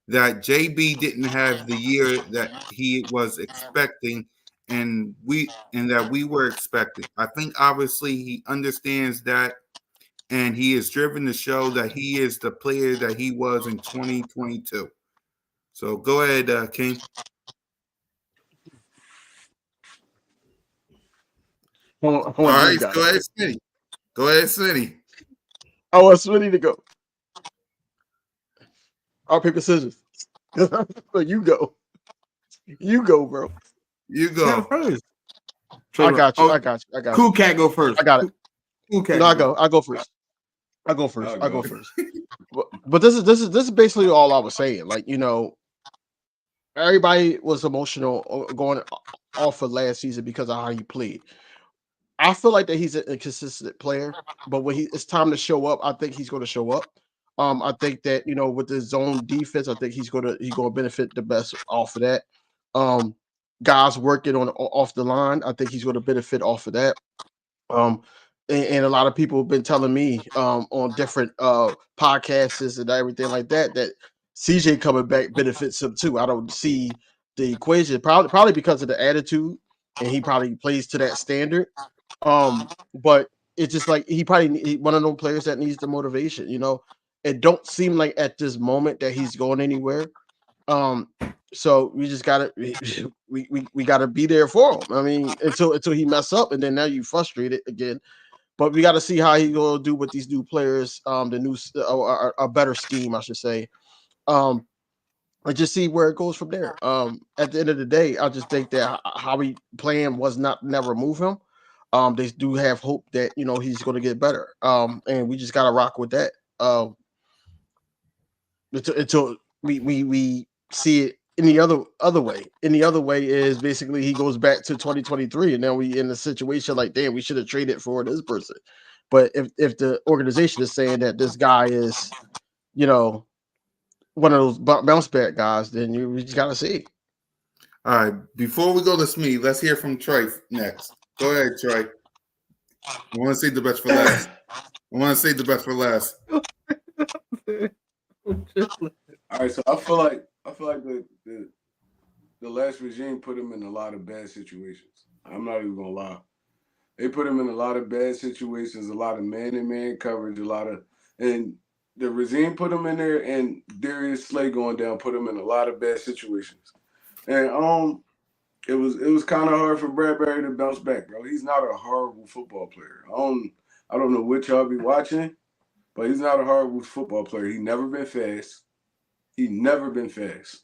that JB didn't have the year that he was expecting, and that we were expecting. I think obviously he understands that, and he is driven to show that he is the player that he was in 2022. So go ahead, King. I All want this right, guy to go go. ahead, Smitty. Go ahead, Smitty. I want Smitty to go. Rock, paper, scissors. You go. You go, bro. You Cat go. first. I Trayvon. got you. Oh, I got you. I got you. cool cat go first. I got it. Cool cat No, I go. go. I go first. I go first. I'll I go go. first. But this is basically all I was saying. Like, everybody was emotional going off of last season because of how he played. I feel like that he's a consistent player, but when it's time to show up, I think he's going to show up. I think that with his zone defense, I think he's gonna benefit the best off of that. Um, Guys working on off the line, I think he's going to benefit off of that. Um, and a lot of people have been telling me on different podcasts and everything like that that CJ coming back benefits him too. I don't see the equation probably because of the attitude, and he probably plays to that standard. But it's just like one of those players that needs the motivation. It don't seem like at this moment that he's going anywhere. Um, so we just gotta we gotta be there for him. I mean, until he mess up, and then now you frustrated again. But we got to see how he gonna do with these new players. The new a better scheme, I should say. Um, and just see where it goes from there. At the end of the day, I just think that how he playing was not never move him. They do have hope that he's going to get better. And we just got to rock with that. Until we see it in the other way. In the other way is basically he goes back to 2023, and now we in a situation like, damn, we should have traded for this person. But if the organization is saying that this guy is, you know, one of those bounce back guys, then we just gotta see. All right. Before we go to Smee, let's hear from Trey next. Go ahead, Trey. I want to save the best for last. All right, so I feel like the last regime put him in a lot of bad situations. I'm not even gonna lie. They put him in a lot of bad situations, a lot of man-to-man coverage, and the regime put him in there, and Darius Slay going down put him in a lot of bad situations. And it was kind of hard for Bradbury to bounce back, bro. He's not a horrible football player. I don't know what y'all be watching, but he's not a horrible football player. He never been fast. He never been fast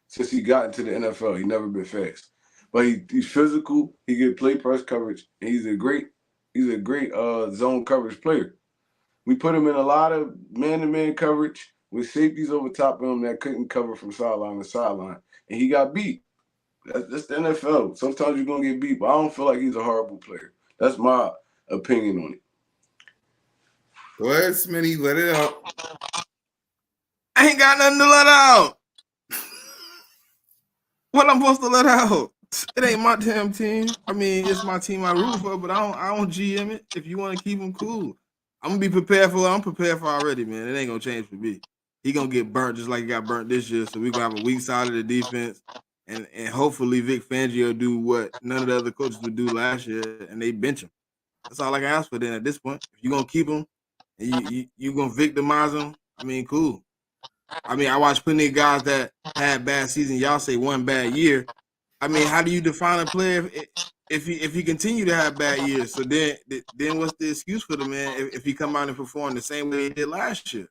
since he got into the NFL. He never been fast, but he's physical. He can play press coverage, and he's a great zone coverage player. We put him in a lot of man-to-man coverage with safeties over top of him that couldn't cover from sideline to sideline, and he got beat. That's the NFL. Sometimes you're gonna get beat, but I don't feel like he's a horrible player. That's my opinion on it. Go ahead, Smitty, let it out. I ain't got nothing to let out. What I'm supposed to let out? It ain't my damn team. I mean, it's my team I root for, but I don't GM it. If you want to keep him cool, I'm gonna be prepared for what I'm prepared for already, man. It ain't gonna change for me. He gonna get burnt just like he got burnt this year. So we gonna have a weak side of the defense, and hopefully Vic Fangio do what none of the other coaches would do last year, and they bench him. That's all I can ask for. Then at this point, if you gonna keep him and you gonna victimize him, I mean, cool. I mean, I watched plenty of guys that had bad season. Y'all say one bad year. I mean, how do you define a player if he continue to have bad years? So then what's the excuse for the man if he come out and perform the same way he did last year?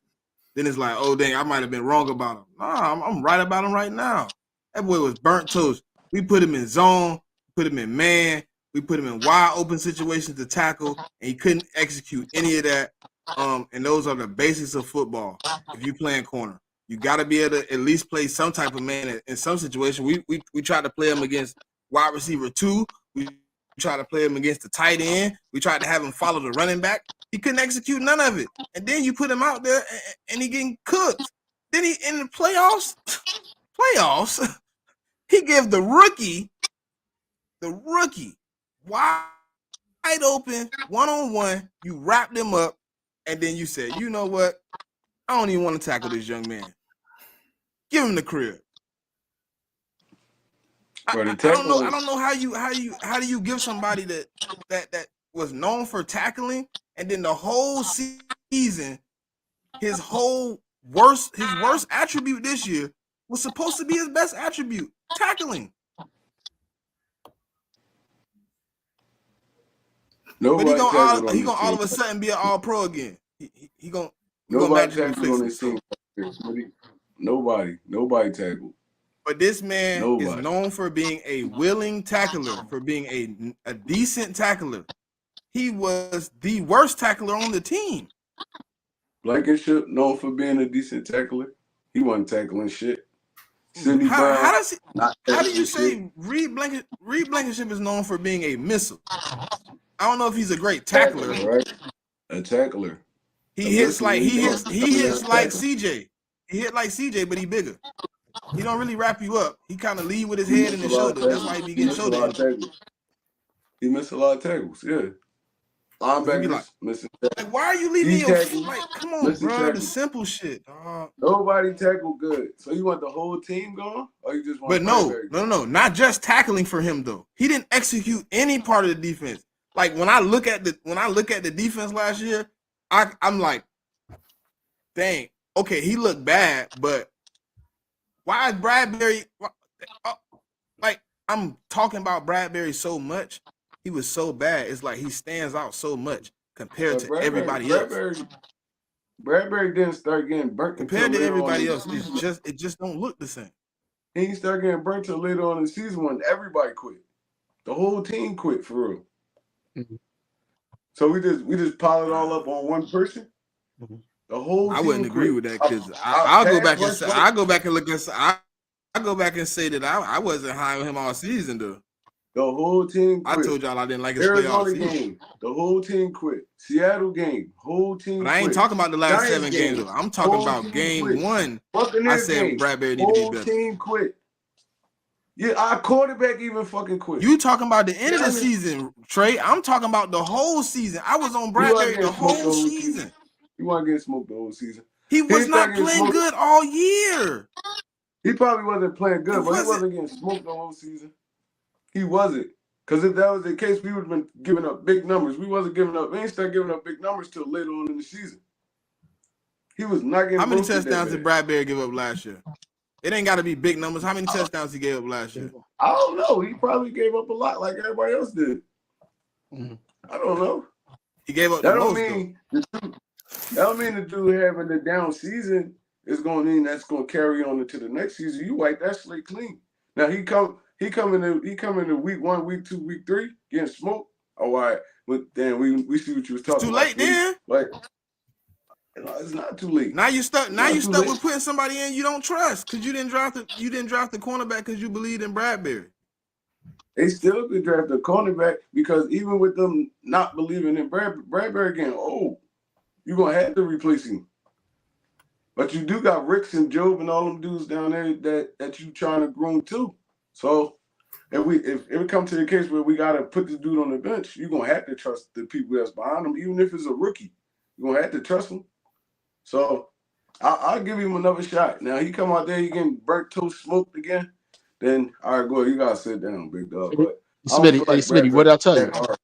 Then it's like, oh dang, I might have been wrong about him. Nah, I'm right about him right now. That boy was burnt toast. We put him in zone, put him in man, we put him in wide open situations to tackle, and he couldn't execute any of that. And those are the basics of football. If you playing corner, you got to be able to at least play some type of man. In some situation, we tried to play him against wide receiver 2. We tried to play him against the tight end. We tried to have him follow the running back. He couldn't execute none of it. And then you put him out there and he getting cooked. Then he in the playoffs, he gave the rookie wide open, one-on-one. You wrapped him up, and then you said, you know what? I don't even want to tackle this young man. Give him the crib. I don't know. I don't know how do you give somebody that was known for tackling, and then the whole season, his worst attribute this year was supposed to be his best attribute, tackling. Nobody but he gonna all of a sudden be an all pro again. He gonna tackled on this team. Nobody tackled. But this man is known for being a willing tackler, for being a decent tackler. He was the worst tackler on the team. Blankenship, known for being a decent tackler. He wasn't tackling shit. Sidney Brown. How do you say Reed Blankenship is known for being a missile? I don't know if he's a great tackler. Right? A tackler. He hits like CJ. He hit like CJ, but he bigger. He don't really wrap you up. He kind of lead with his head and his shoulder. That's why he be getting shoulder injuries. He missed a lot of tackles. Yeah. Linebackers missing tackles. Like, why are you leaving your like? Come on, bro. The simple shit. Nobody tackled good. So you want the whole team gone, or you just want? But no, not just tackling for him though. He didn't execute any part of the defense. Like when I look at the defense last year, I'm like, dang. Okay, he looked bad, but why is Bradbury? Like I'm talking about Bradbury so much. He was so bad. It's like he stands out so much compared to everybody else. Bradbury didn't start getting burnt compared to everybody else. It just don't look the same. He didn't start getting burnt till later on in the season when everybody quit. The whole team quit for real. Mm-hmm. So we just pile it all up on one person. Mm-hmm. The whole team I wouldn't agree with that because I'll go back and say I go back and look at I go back and say that I wasn't high on him all season though. The whole team quit. I told y'all I didn't like his Arizona game. The whole team quit. Seattle game. Whole team But I ain't talking about the last Giants 7 games. Though. I'm talking about game 1. I said Bradbury need to be better. Whole team quit. Yeah, our quarterback even fucking quit. You talking about the end of the season, Trey. I'm talking about the whole season. I was on Bradbury the whole season. You want to get smoked the whole season. He was not playing good all year. He probably wasn't playing good, but he wasn't getting smoked the whole season. He wasn't. Because if that was the case, we would have been giving up big numbers. We wasn't giving up. We ain't start giving up big numbers till later on in the season. He was not getting. How many touchdowns did Bradbury give up last year? It ain't got to be big numbers. How many touchdowns he gave up last year? I don't know. He probably gave up a lot like everybody else did. Mm-hmm. I don't know. He gave up the most, that don't mean the dude having the down season is going to mean that's going to carry on into the next season. You wipe that slate clean. Now he come into week 1, week 2, week 3 getting smoked. Oh, all right. But then we see what you was talking about. Too late then. Like, it's not too late. Now you stuck with putting somebody in you don't trust because you didn't draft the cornerback because you believed in Bradbury. They still could draft a cornerback because even with them not believing in Bradbury getting old, you're gonna have to replace him. But you do got Ricks and Job and all them dudes down there that you trying to groom too. So if it comes to the case where we gotta put this dude on the bench, you're gonna have to trust the people that's behind him, even if it's a rookie. You're gonna have to trust him. So I'll give him another shot. Now he come out there, he getting burnt toast smoked again. Then all right, go ahead, you gotta sit down, big dog. But I don't feel like Smitty, Bradbury what did I tell you? that hard.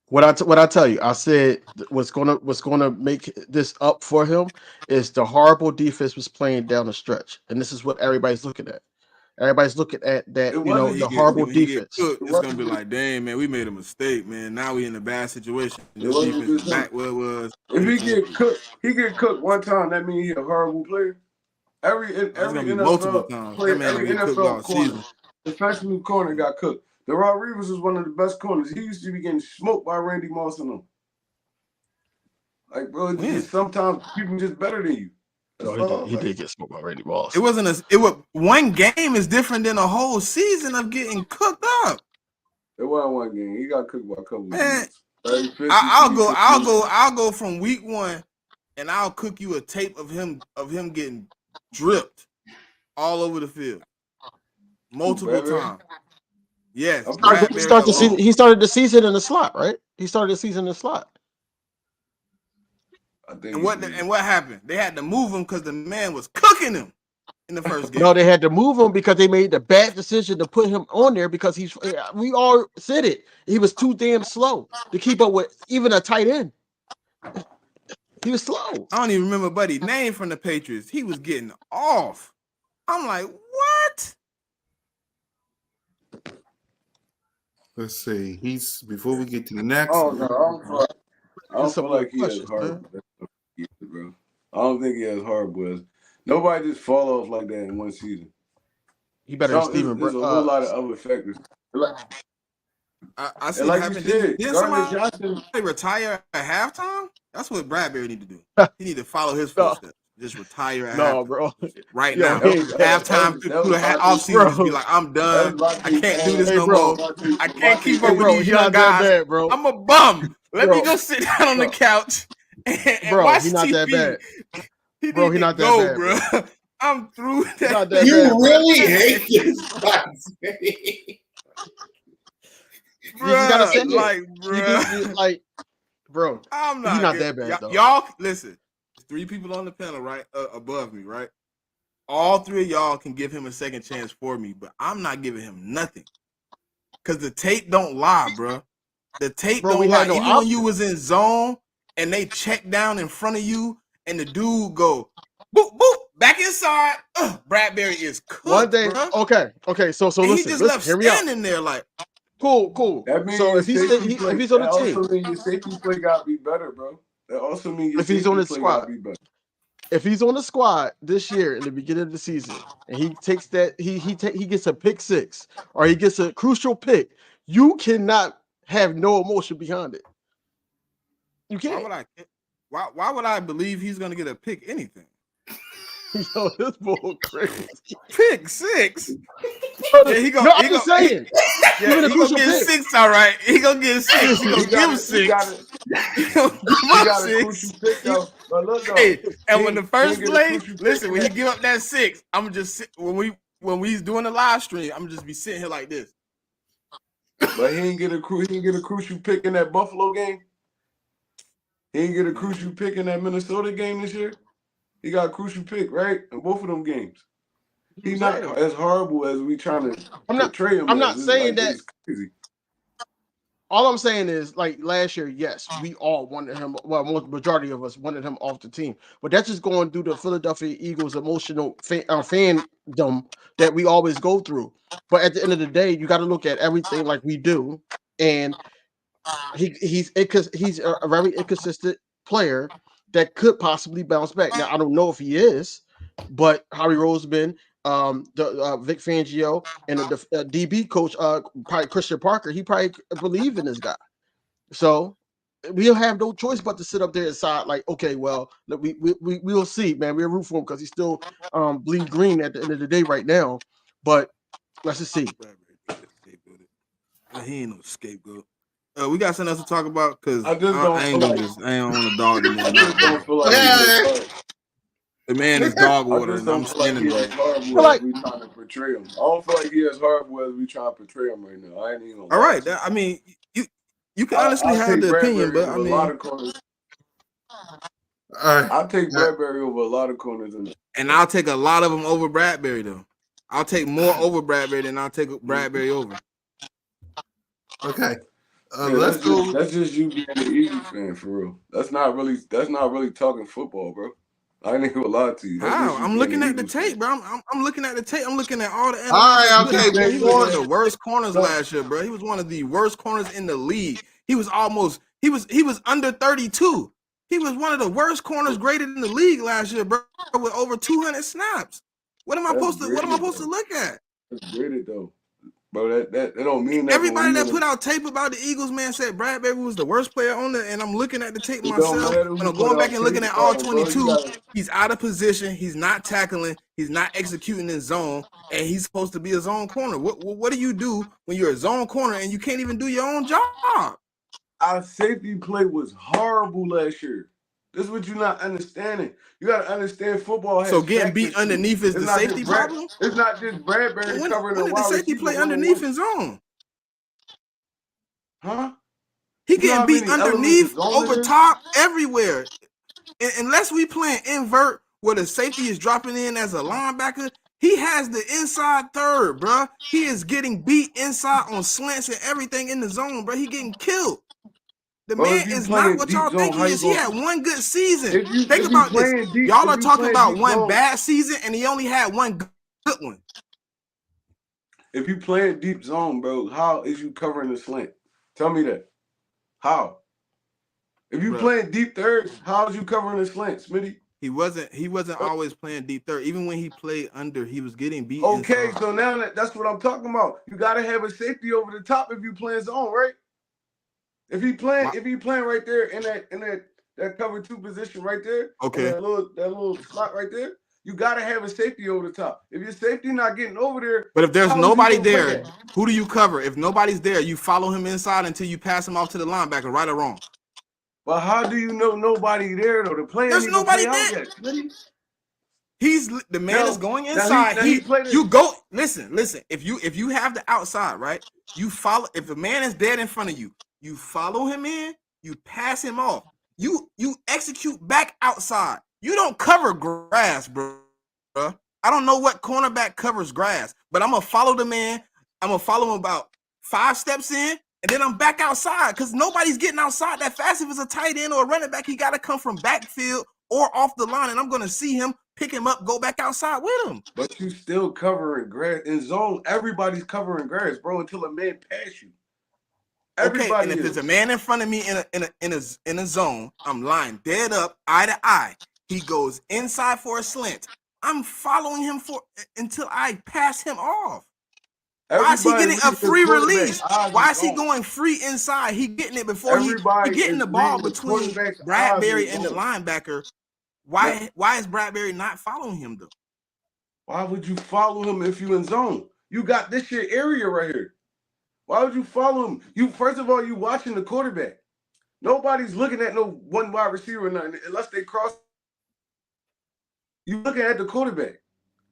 What I tell you? I said what's gonna make this up for him is the horrible defense was playing down the stretch, and this is what everybody's looking at. Everybody's looking at that, It you And know, when wasn't he the get horrible when he get defense. cooked, it it's gonna be wasn't like, dang man, we made a mistake, man. Now we in a bad situation. it This wasn't defense is just him. back where it was. If he get cooked one time, that means he a horrible player. It's Every gonna be multiple NFL times. That player, man every gonna get cooked NFL all corner, season. especially corner, got cooked. The Rod Rivers was one of the best corners. He used to be getting smoked by Randy Moss and them. Like, bro, it's When? just sometimes people just better than you. No, That's all. he Like, did get smoked by Randy It Moss. wasn't a. It was one game is different than a whole season of getting cooked up. it wasn't one game. He got cooked by a couple of Man, dudes. 30, 50, I'll go from week one, and I'll cook you a tape of him getting dripped all over the field multiple Bradbury. times. Yes, I'm pretty sure Bradbury alone. He started the season in the slot, right? He started the season in the slot. I think And he did. what happened? They had to move him because the man was cooking him in the first game. No, they had to move him because they made the bad decision to put him on there because we all said it. He was too damn slow to keep up with even a tight end. He was slow. I don't even remember Buddy's name from the Patriots. He was getting off. I'm like, what? Let's see. He's before we get to the next. Oh no, I don't Just some feel real like he has questions, horrible, man. bro. I don't think he has horrible. Nobody just fall off like that in one season. He better than Steven. There's a whole lot of other factors. I see And what like you happened. said, Did Gardner somebody Johnson. retire at halftime? That's what Bradbury need to do. He need to follow his No, footsteps. Just retire at no, halftime. bro. Right Yo, now. That hey, was Halftime that through was the off Vontae. season, just be bro. like, I'm That was done. I Vontae can't do this Hey, no bro. more. I can't keep Hey, up with bro. these He young not that guys. bad, bro. I'm a bum. Let me Bro, go sit down on the bro, couch and bro. watch He not that TV. bad, He bro. need He to not that go, bad, bro. bro. I'm through He that. not that You bad, bro. really hate this guy. You just gotta Bruh, say it. like, You bruh. like, bro. I'm He not not getting that bad though. y'all listen. There's 3 people on the panel, right? Above me, right? All 3 of y'all can give him a second chance for me, but I'm not giving him nothing. Cause the tape don't lie, bro. The tape Bro, we don't had lie. no Even when you option. was in zone and they check down in front of you and the dude go boop boop back inside, Bradbury is One cooked, thing, bro. okay. So And he listen, just left hear me out. standing there like, Cool. That means So your if safety play. if he's on That the team, also means your safety play gotta be better, bro. That also means your if he's on safety the play gotta squad, be better. if he's on the squad this year in the beginning of the season, and he takes that he gets a pick 6 or he gets a crucial pick, you cannot have no emotion behind it. You why can't. would I why would I believe he's gonna get a pick anything? Yo, this bull crazy. Pick 6? Yeah, he No, go I'm just saying. yeah, Even a he gonna crucial get pick. 6, all right. He gonna get 6. He gonna give 6. He gonna give He up got a crucial 6. pick though. But look though, Hey, and when the he ain't first get a play, crucial pick. listen, when he give up that 6, I'm just sit, when we's doing the live stream, I'm just be sitting here like this. But he ain't get a crucial pick in that Buffalo game. He ain't get a crucial pick in that Minnesota game this year. He got a crucial pick, right? In both of them games. He's not as horrible as we trying to portray him I'm as. not saying that. It's crazy. All I'm saying is, like last year, yes, we all wanted him. Well, majority of us wanted him off the team, but that's just going through the Philadelphia Eagles' emotional fandom that we always go through. But at the end of the day, you got to look at everything like we do, and he's a very inconsistent player that could possibly bounce back. Now, I don't know if he is, but Harry Roseman, Vic Fangio, and the DB coach, probably Christian Parker, he probably believe in this guy. So we'll have no choice but to sit up there and side like, okay, well, we'll see, man. We'll root for him because he's still bleed green at the end of the day right now. But let's just see. He ain't no scapegoat. We got something else to talk about because I just I don't ain't feel gonna like just. I ain't want to dog the I man just out, bro. don't feel like he Please, is Yeah. hard. the man is dog I water, just and I'm don't feel like standing he by as it. horrible feel as like we trying to portray him. I don't feel like he as horrible as we trying to portray him right now. I ain't even gonna All lie right, to you. I mean, you can honestly I'll have take the opinion, Bradbury but I over a lot mean, of corners. All right. I'll take Bradbury over a lot of corners in and I'll take a lot of them over Bradbury though. I'll take more over Bradbury than I'll take Bradbury over. Okay. Yeah, Let's go. that's just you being an Eagles fan for real. That's not really talking football, bro. I ain't even gonna lie to you. That's How? just you I'm being looking an at the Eagles fan. tape, bro. I'm looking at the tape. I'm looking at all the All analytics right. with Okay. him, bro. He was one of the Before worst corners So, last year, bro. He was one of the worst corners in the league. He was under 32. He was one of the worst corners graded in the league last year, bro, with over 200 snaps. What am I that's supposed to graded though. look at? That's graded though. Bro, that don't mean nothing when Everybody you that in a put out tape about the Eagles, man, said Bradbury was the worst player on there, and I'm looking at the tape it don't myself, matter and who I'm put going back out and looking tape at all about him, bro. You 22. gotta He's out of position. He's not tackling. He's not executing in zone, and he's supposed to be a zone corner. What do you do when you're a zone corner and you can't even do your own job? our safety play was horrible last year. This is what you're not understanding. You gotta understand football So has getting beat factors too. underneath is It's the not safety just Brad. problem? It's not just Bradbury covering When a did the wide safety receiver play one on underneath one. in zone? Huh? He You know getting how beat many elements of underneath, zone it over is? top, everywhere. Unless we playing invert where the safety is dropping in as a linebacker, he has the inside third, bro. He is getting beat inside on slants and everything in the zone, bro. He getting killed. The Bro, man if you is not playing what deep y'all zone, think how he you is. He going had one good season. Think if you about this. playing deep Y'all if are you talking playing about deep one zone, bad season, and he only had one good one. if you playing deep zone, bro, how is you covering the slant? Tell me that. How? If you Bro, playing deep thirds, how is you covering the slant, Smitty? he wasn't always playing deep third. Even when he played under, he was getting beat Okay, inside. so now that's what I'm talking about. You gotta have a safety over the top if you playing zone, right? If he Why? playing right there in that cover two position right there, and Okay. that little slot right there, you gotta have a safety over the top. If your safety not getting over there, But if there's how is you nobody gonna play there, that? who do you cover? If nobody's there, you follow him inside until you pass him off to the linebacker, right or wrong. But how do you know nobody there though? The play ain't There's even nobody play out there. yet. Smitty. The man is going inside. Now he played it. You go listen. If you have the outside, right? You follow. If a man is dead in front of you, you follow him in. You pass him off. You execute back outside. You don't cover grass, bro. I don't know what cornerback covers grass, but I'm gonna follow the man. I'm gonna follow him about 5 steps in, and then I'm back outside because nobody's getting outside that fast. If it's a tight end or a running back, he got to come from backfield or off the line, and I'm gonna see him, pick him up, go back outside with him. But you still covering grass in zone. Everybody's covering grass, bro. Until a man pass you, Okay, and everybody if there's a is. man in front of me in a zone, I'm lying dead up, eye to eye. He goes inside for a slant. I'm following him until I pass him off. Why is he Everybody getting a leaving the free quarterback release? eyes Why is is he zone. going free inside? He getting it before he Everybody getting is the ball leaving the between quarterback's eyes in Bradbury and the zone. linebacker. Now, Why is Bradbury not following him though? why would you follow him if you in zone? You got this shit area right here. Why would you follow him? You first of all, you watching the quarterback. Nobody's looking at no one wide receiver or nothing unless they cross. You looking at the quarterback.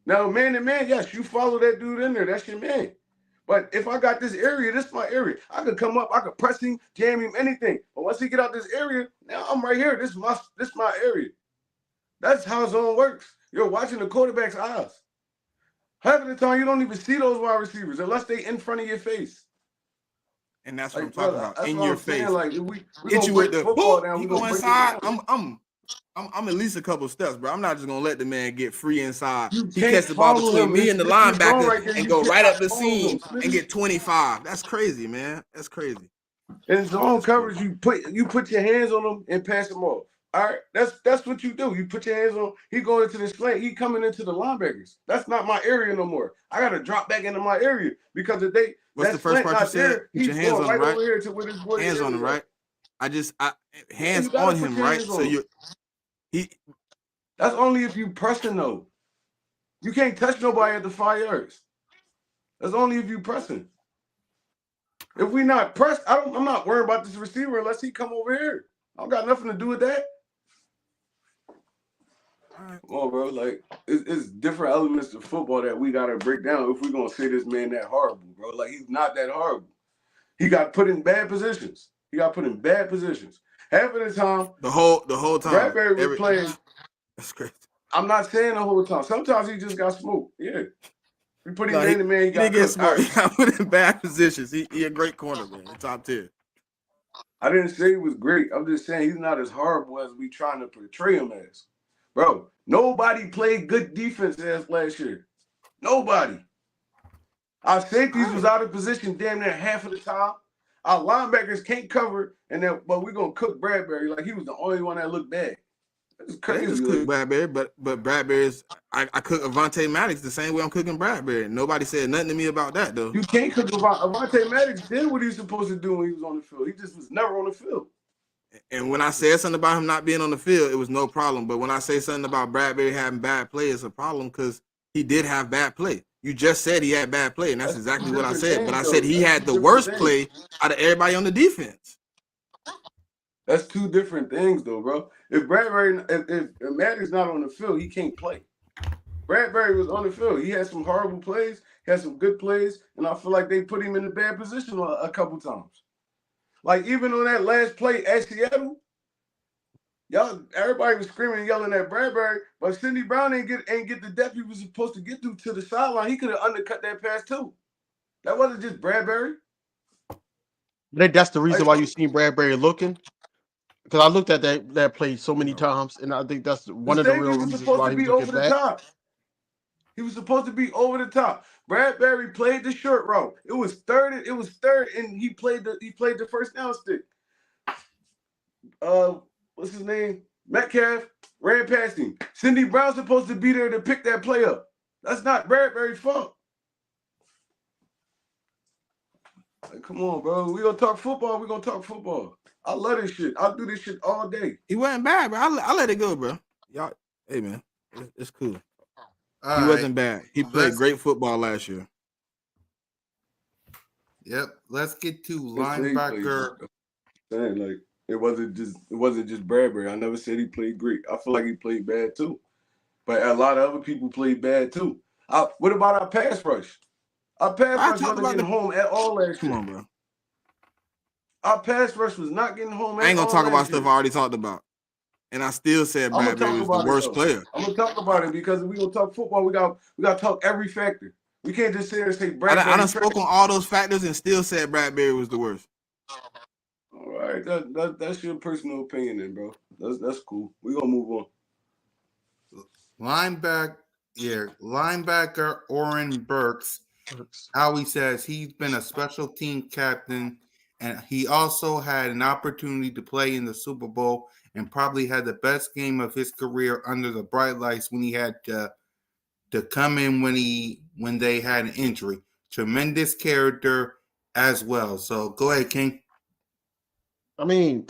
Now, man to man, yes, you follow that dude in there. That's your man. But if I got this area, this is my area. I could come up, I could press him, jam him, anything. But once he get out this area, now I'm right here. This is my area. That's how zone works. You're watching the quarterback's eyes. Half of the time, you don't even see those wide receivers unless they in front of your face. And that's what I'm Like, talking brother, about. that's In what your I'm saying. face. Like, if we're Hit gonna you with break the football boop. down, He we're go gonna break it inside. down. I'm at least a couple steps, bro. I'm not just gonna let the man get free inside. You He can't catch the ball follow between him. me and the This your zone linebacker right there. and You go right up cannot the follow him, seam and Smitty. get 25. That's crazy, man. That's crazy. In zone That's crazy. coverage, you put your hands on him and pass him off. All right, that's what you do. You put your hands on. He going into the slant. He coming into the linebackers. That's not my area no more. I got to drop back into my area because if What's that the first slant part you not said? there, Put your he's hands going on him, right right? over here to where this boy Hands on him, area right? at. Yeah, Hands you got to on put him, your right? hands So on him. he That's only if you pressing though. You can't touch nobody at the 5 yards. That's only if you pressing. If we not pressed, I'm not worried about this receiver unless he come over here. I don't got nothing to do with that. Right. Come on, bro. Like it's different elements to football that we gotta break down if we're gonna say this man that horrible, bro. Like he's not that horrible. He got put in bad positions. Half of the time, The whole time. Bradbury was playing. That's crazy. I'm not saying the whole time. Sometimes he just got smoked. Yeah. We put him No, in the man, he got didn't get cooked. smart. Right. He got put in bad positions. He a great corner, man. Top 10. I didn't say he was great. I'm just saying he's not as horrible as we trying to portray him as. Bro, nobody played good defense as last year. Nobody. Our safeties was out of position damn near half of the time. Our linebackers can't cover, but we're gonna cook Bradbury like he was the only one that looked bad. That's crazy. Just cook Bradbury, but Bradbury's I cook Avonte Maddox the same way I'm cooking Bradbury. Nobody said nothing to me about that though. You can't cook Avonte Maddox did what he was supposed to do when he was on the field. He just was never on the field. And when I said something about him not being on the field, it was no problem. But when I say something about Bradbury having bad play, it's a problem because he did have bad play. You just said he had bad play, and that's exactly what I said. But I said he had the worst play out of everybody on the defense. That's two different things, though, bro. If Maddox not on the field, he can't play. Bradbury was on the field. He had some horrible plays, had some good plays, and I feel like they put him in a bad position a couple times. Like even on that last play at Seattle, everybody was screaming and yelling at Bradbury, but Cindy Brown ain't get the depth he was supposed to get to the sideline. He could have undercut that pass too. That wasn't just Bradbury. That's the reason why you seen Bradbury looking. Because I looked at that play so many times, and I think that's one of the real reasons why he was looking back. Top. He was supposed to be over the top. Bradbury played the short route. It was third, and he played the first down stick. What's his name? Metcalf ran past him. Cindy Brown's supposed to be there to pick that play up. That's not Bradbury's fault. Like, come on, bro. We gonna talk football. I love this shit. I'll do this shit all day. He wasn't bad, bro. I let it go, bro. Y'all, hey man, it's cool. He wasn't bad. He played great football last year. Yep. Let's get to linebacker. Saying like it wasn't just Bradbury. I never said he played great. I feel like he played bad too, but a lot of other people played bad too. What about our pass rush? Our pass rush wasn't getting home at all last year. Come on, bro. Our pass rush was not getting home at all. I ain't gonna talk about stuff I already talked about. And I still said Bradbury was the worst player. I'm gonna talk about it because if we gonna talk football, we got to talk every factor. We can't just sit there and say Bradbury. I done spoke on all those factors and still said Bradbury was the worst. All right, that's your personal opinion, then, bro. That's cool. We gonna move on. Linebacker Oren Burks. Howie says he's been a special team captain, and he also had an opportunity to play in the Super Bowl and probably had the best game of his career under the bright lights when he had to come in when they had an injury. Tremendous character as well. So go ahead, King. I mean,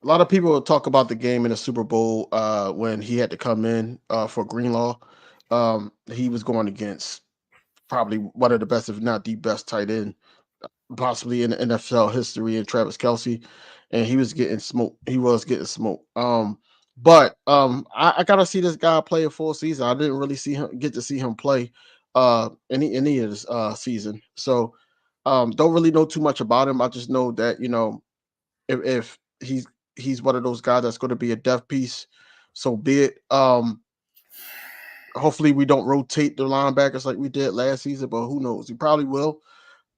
a lot of people will talk about the game in the Super Bowl when he had to come in for Greenlaw. He was going against probably one of the best, if not the best, tight end possibly in the NFL history, in Travis Kelce, and he was getting smoked. I gotta see this guy play a full season. I didn't really get to see him play any of this season, so don't really know too much about him. I just know that if he's one of those guys that's going to be a depth piece, so be it. Hopefully we don't rotate the linebackers like we did last season, but who knows? He probably will.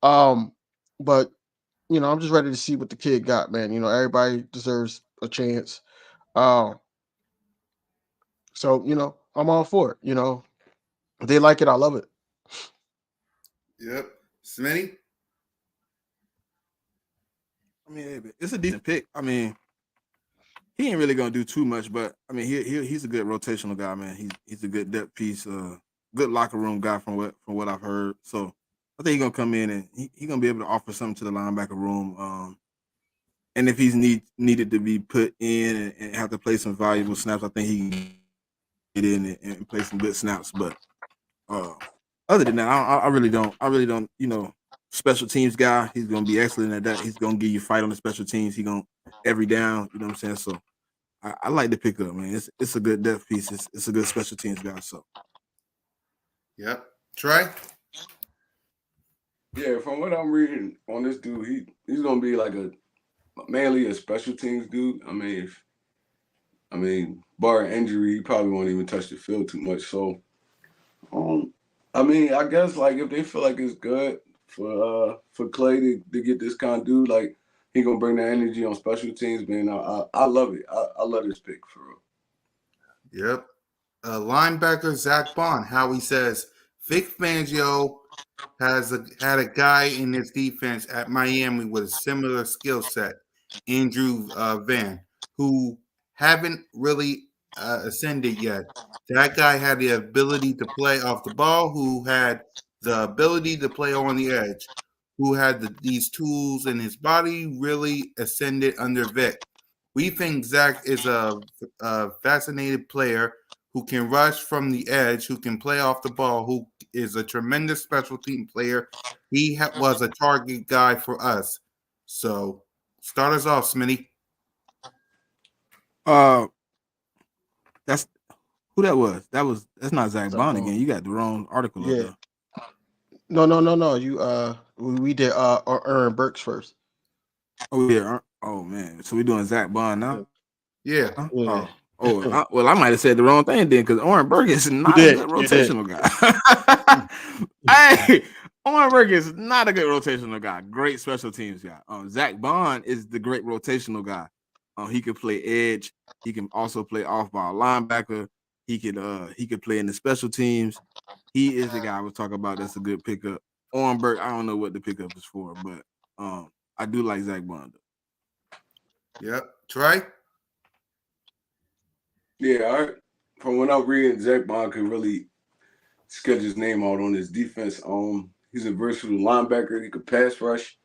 But I'm just ready to see what the kid got, man. Everybody deserves a chance. So I'm all for it. If they like it, I love it. Yep. Smitty? I mean, it's a decent pick. I mean, he ain't really gonna do too much, but I mean, he's a good rotational guy, man. He's a good depth piece, good locker room guy from what I've heard. So I think he's gonna come in and he's gonna be able to offer something to the linebacker room. And if he's needed to be put in and have to play some valuable snaps, I think he can get in and play some good snaps. But other than that, I really don't. special teams guy. He's gonna be excellent at that. He's gonna give you fight on the special teams. He gonna every down. You know what I'm saying? So I like the pickup, man. It's a good depth piece. It's a good special teams guy. So Yep. Trey? Yeah, from what I'm reading on this dude, he's gonna be like a mainly a special teams dude. I mean, bar injury, he probably won't even touch the field too much. So, um, I mean, I guess like if they feel like it's good for Clay to get this kind of dude, like he gonna bring that energy on special teams, man. I love it. I love this pick for real. Yep. Linebacker Zach Bond, how he says Vic Fangio had a guy in his defense at Miami with a similar skill set, Andrew Van, who haven't really ascended yet. That guy had the ability to play off the ball, who had the ability to play on the edge, who had these tools in his body, really ascended under Vic. We think Zach is a fascinating player who can rush from the edge, who can play off the ball, who is a tremendous special team player. He was a target guy for us. So start us off, Smitty. uh, that's who that was. That's not Zach Zach Bond again. Bond. You got the wrong article up Yeah. there. No. You we did Aaron Burks first. Oh yeah. Oh man. So we doing Zach Bond Yeah. now? Yeah. Huh? Yeah. Well, I might have said the wrong thing then, because Oren Burke is You not a did. good You did. rotational guy. Hey, Oren Burke is not a good rotational guy. Great special teams guy. Zach Bond is the great rotational guy. He could play edge. He can also play off ball linebacker. He could play in the special teams. He is the guy I was talking about. That's a good pickup. Oren Burke, I don't know what the pickup is for, but I do like Zach Bond. Yep. Trey? Yeah, from what I'm reading, Zach Bond could really sketch his name out on his defense. He's a versatile linebacker. He could pass rush.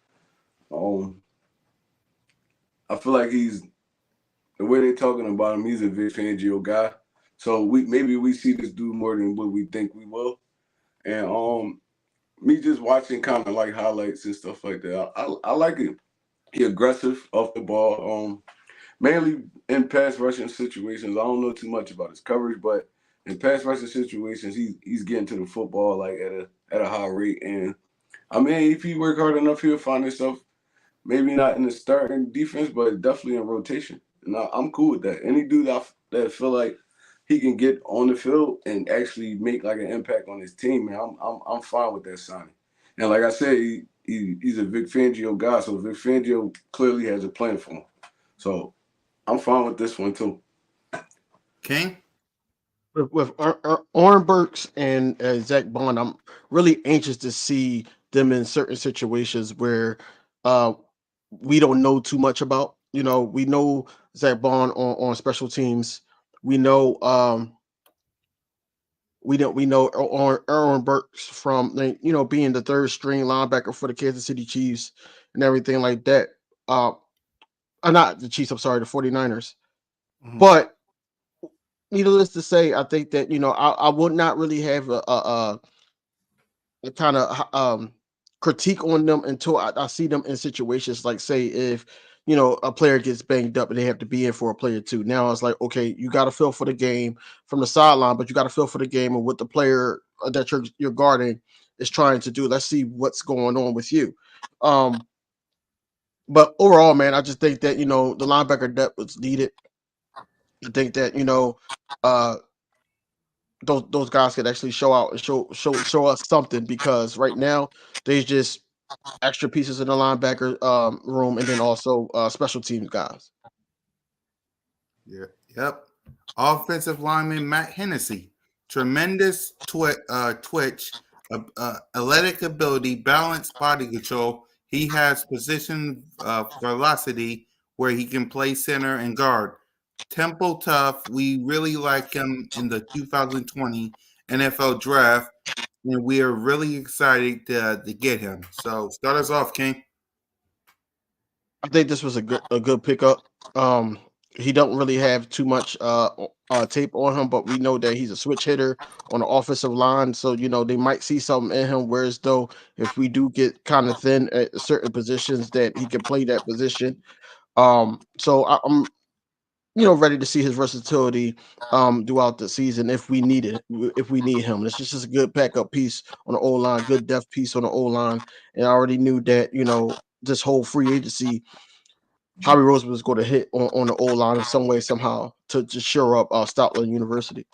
Um, I feel like he's the way they're talking about him. He's a Vic Fangio guy. So maybe we see this dude more than what we think we will. And me just watching kind of like highlights and stuff like that. I like it. He aggressive off the ball. Mainly in pass rushing situations. I don't know too much about his coverage, but in pass rushing situations, he's getting to the football like at a high rate. And I mean, if he work hard enough, he'll find himself maybe not in the starting defense, but definitely in rotation. And I'm cool with that. Any dude that feel like he can get on the field and actually make like an impact on his team, man, I'm fine with that signing. And like I said, he's a Vic Fangio guy, so Vic Fangio clearly has a plan for him. So I'm fine with this one too. King? With Oren Burks and Zach Bond, I'm really anxious to see them in certain situations where uh, we don't know too much about. You know, we know Zach Bond on special teams. We know we know Aaron Burks from like, being the third string linebacker for the Kansas City Chiefs and everything like that. Uh, Not the Chiefs. I'm sorry, the 49ers. Mhm. But needless to say, I think that I would not really have a kind of critique on them until I see them in situations like, say, if a player gets banged up and they have to be in for a play or two. Now it's like, okay, you got to feel for the game from the sideline, but you got to feel for the game and what the player that you're guarding is trying to do. Let's see what's going on with you. Um, but overall, man, I just think that the linebacker depth was needed. I think that uh those guys could actually show out and show us something, because right now there's just extra pieces in the linebacker room, and then also special teams guys. Yeah. Yep. Offensive lineman Matt Hennessy. Tremendous twitch, athletic ability, balanced body control. He has position velocity where he can play center and guard. Temple tough. We really like him in the 2020 NFL draft, and we are really excited to get him. So start us off, King. I think this was a good pickup. He don't really have too much tape on him, but we know that he's a switch hitter on the offensive line. So they might see something in him. Whereas though, if we do get kind of thin at certain positions, that he can play that position. So I'm ready to see his versatility throughout the season if we need it, if we need him. It's just a good backup piece on the O line, good depth piece on the O line. And I already knew that this whole free agency, Howie Roseman was going to hit on the O line in some way somehow to shore up Stoutland University.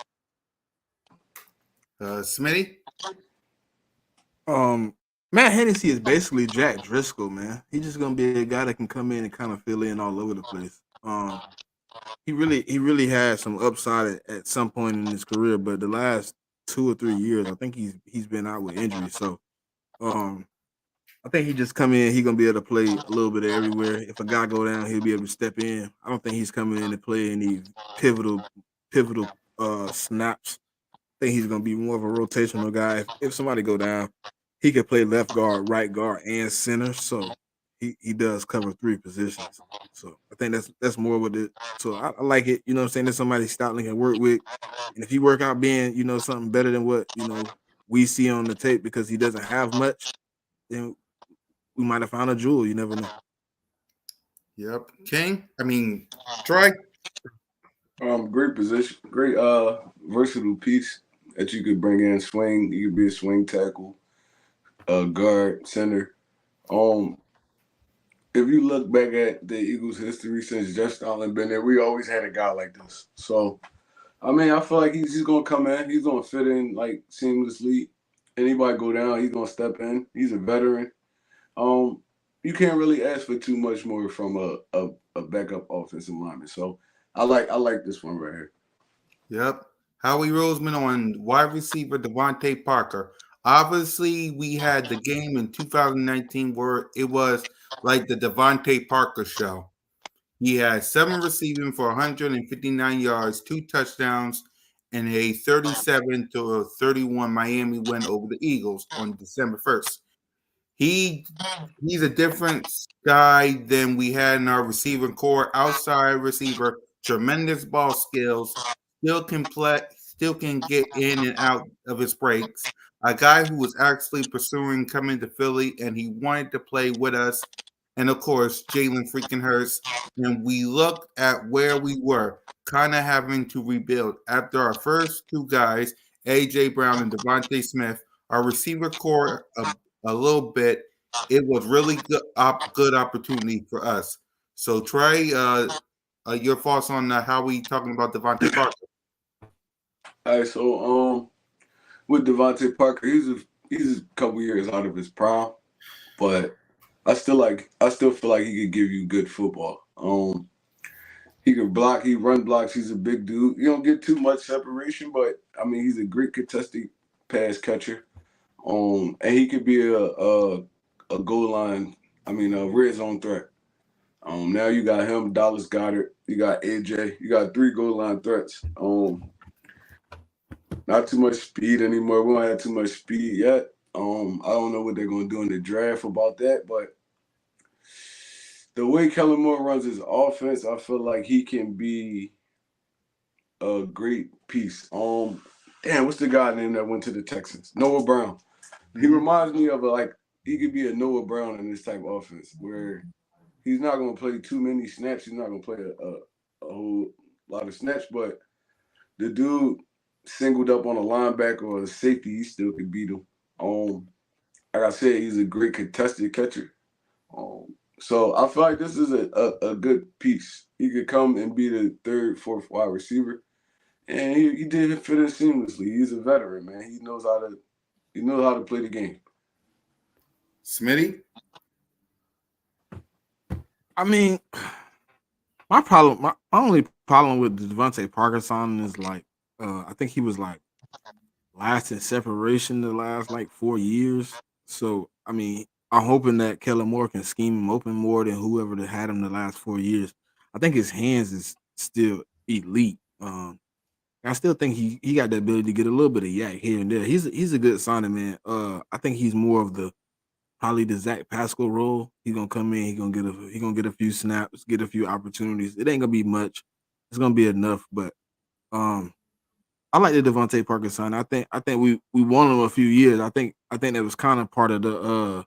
Smitty? Matt Hennessy is basically Jack Driscoll, man. He's just gonna be a guy that can come in and kind of fill in all over the place. He really has some upside at some point in his career, but the last 2 or 3 years, I think he's been out with injury. So um I think he just come in, he gonna be able to play a little bit of everywhere. If a guy go down, he'll be able to step in. I don't think he's coming in to play any pivotal snaps. I think he's gonna be more of a rotational guy. If somebody go down, he can play left guard, right guard, and center. So he does cover three positions. So I think that's more what it. So I like it. You know what I'm saying? There's somebody Stoutland can work with, and if he work out being something better than what we see on the tape because he doesn't have much, then we might have found a jewel. You never know. Yep. King? I mean, Troy? Great position, great versatile piece that you could bring in swing. You could be a swing tackle, guard, center. Um, if you look back at the Eagles' history since Jeff Stoutland been there, we always had a guy like this. So I mean, I feel like he's gonna come in. He's gonna fit in like seamlessly. Anybody go down, he's gonna step in. He's a veteran. Um, you can't really ask for too much more from a backup offensive lineman. So I like this one right here. Yep. Howie Roseman on wide receiver Devontae Parker. Obviously, we had the game in 2019 where it was like the Devontae Parker show. He had 7 receiving for 159 yards, 2 touchdowns, and a 37-31 Miami win over the Eagles on December 1st. He he's a different guy than we had in our receiving core. Outside receiver, tremendous ball skills, still can get in and out of his breaks. A guy who was actually pursuing coming to Philly and he wanted to play with us. And of course, Jalen freaking Hurts. And we looked at where we were, kind of having to rebuild after our first two guys, AJ Brown and Devontae Smith. Our receiver core a little bit, it was really good opportunity for us. So Trey, your thoughts on how we talking about Devontae Parker? All right, so with Devontae Parker, he's a couple years out of his prime, but I still feel like he could give you good football. He can block, he run blocks. He's a big dude. You don't get too much separation, but I mean he's a great contested pass catcher. And he could be a goal line, I mean a red zone threat. Now you got him, Dallas Goddard, you got AJ, you got three goal line threats. Not too much speed anymore. We don't have too much speed yet. I don't know what they're gonna do in the draft about that, but the way Kellen Moore runs his offense, I feel like he can be a great piece. Damn, what's the guy name that went to the Texans? Noah Brown. He reminds me of he could be a Noah Brown in this type of offense where he's not gonna play too many snaps. He's not gonna play a whole lot of snaps, but the dude singled up on a linebacker or a safety, he still could beat him. Like I said, he's a great contested catcher. So I feel like this is a good piece. He could come and be the third, fourth wide receiver, and he did fit in seamlessly. He's a veteran, man. He knows how to play the game. Smitty? I mean, my only problem with the Devontae Parker signing is like, I think he was like last in separation the last like 4 years. So I mean, I'm hoping that Kellen Moore can scheme him open more than whoever that had him the last 4 years. I think his hands is still elite. I still think he got the ability to get a little bit of yak here and there. He's a good signing, man. I think he's more of the probably the Zach Pascal role. He's gonna come in. He gonna get a few snaps, get a few opportunities. It ain't gonna be much. It's gonna be enough, but um, I like the Devontae Parker sign. I think we won him a few years. I think that was kind of part of the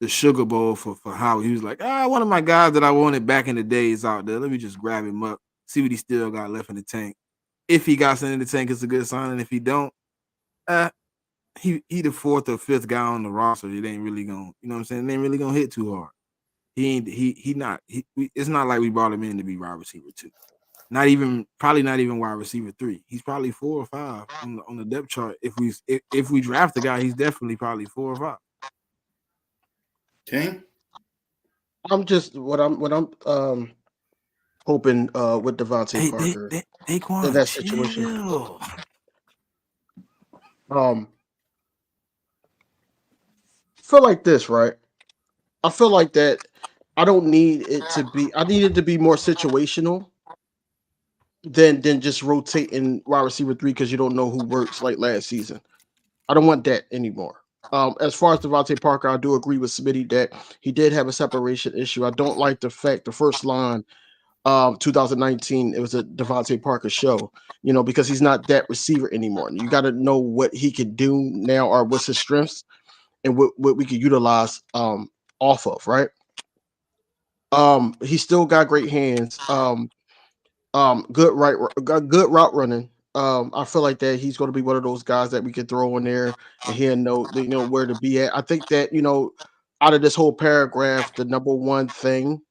Sugar Bowl for how he was like, one of my guys that I wanted back in the days out there. Let me just grab him up, see what he still got left in the tank. If he got something in the tank, it's a good sign. And if he don't, uh, he the fourth or fifth guy on the roster. It ain't really gonna, you know what I'm saying? It ain't really gonna hit too hard. He ain't he not he. It's not like we brought him in to be wide receiver two. Not even probably not even wide receiver three. He's probably 4 or 5 on the depth chart. If we draft the guy, he's definitely probably 4 or 5. King? I'm just what I'm hoping with Devontae Hey, Parker in Daquan, that situation. chill. Um, feel like this, right? I feel like that I don't need it to be. I need it to be more situational than just rotating wide receiver three because you don't know who works like last season. I don't want that anymore. As far as Devontae Parker, I do agree with Smitty that he did have a separation issue. I don't like the fact the first line 2019 it was a Devontae Parker show, because he's not that receiver anymore. You got to know what he can do now or what's his strengths and what we could utilize off of, right? He still got great hands. Good route running. I feel like that he's going to be one of those guys that we can throw in there and he'll know where to be at. I think that out of this whole paragraph, the number one thing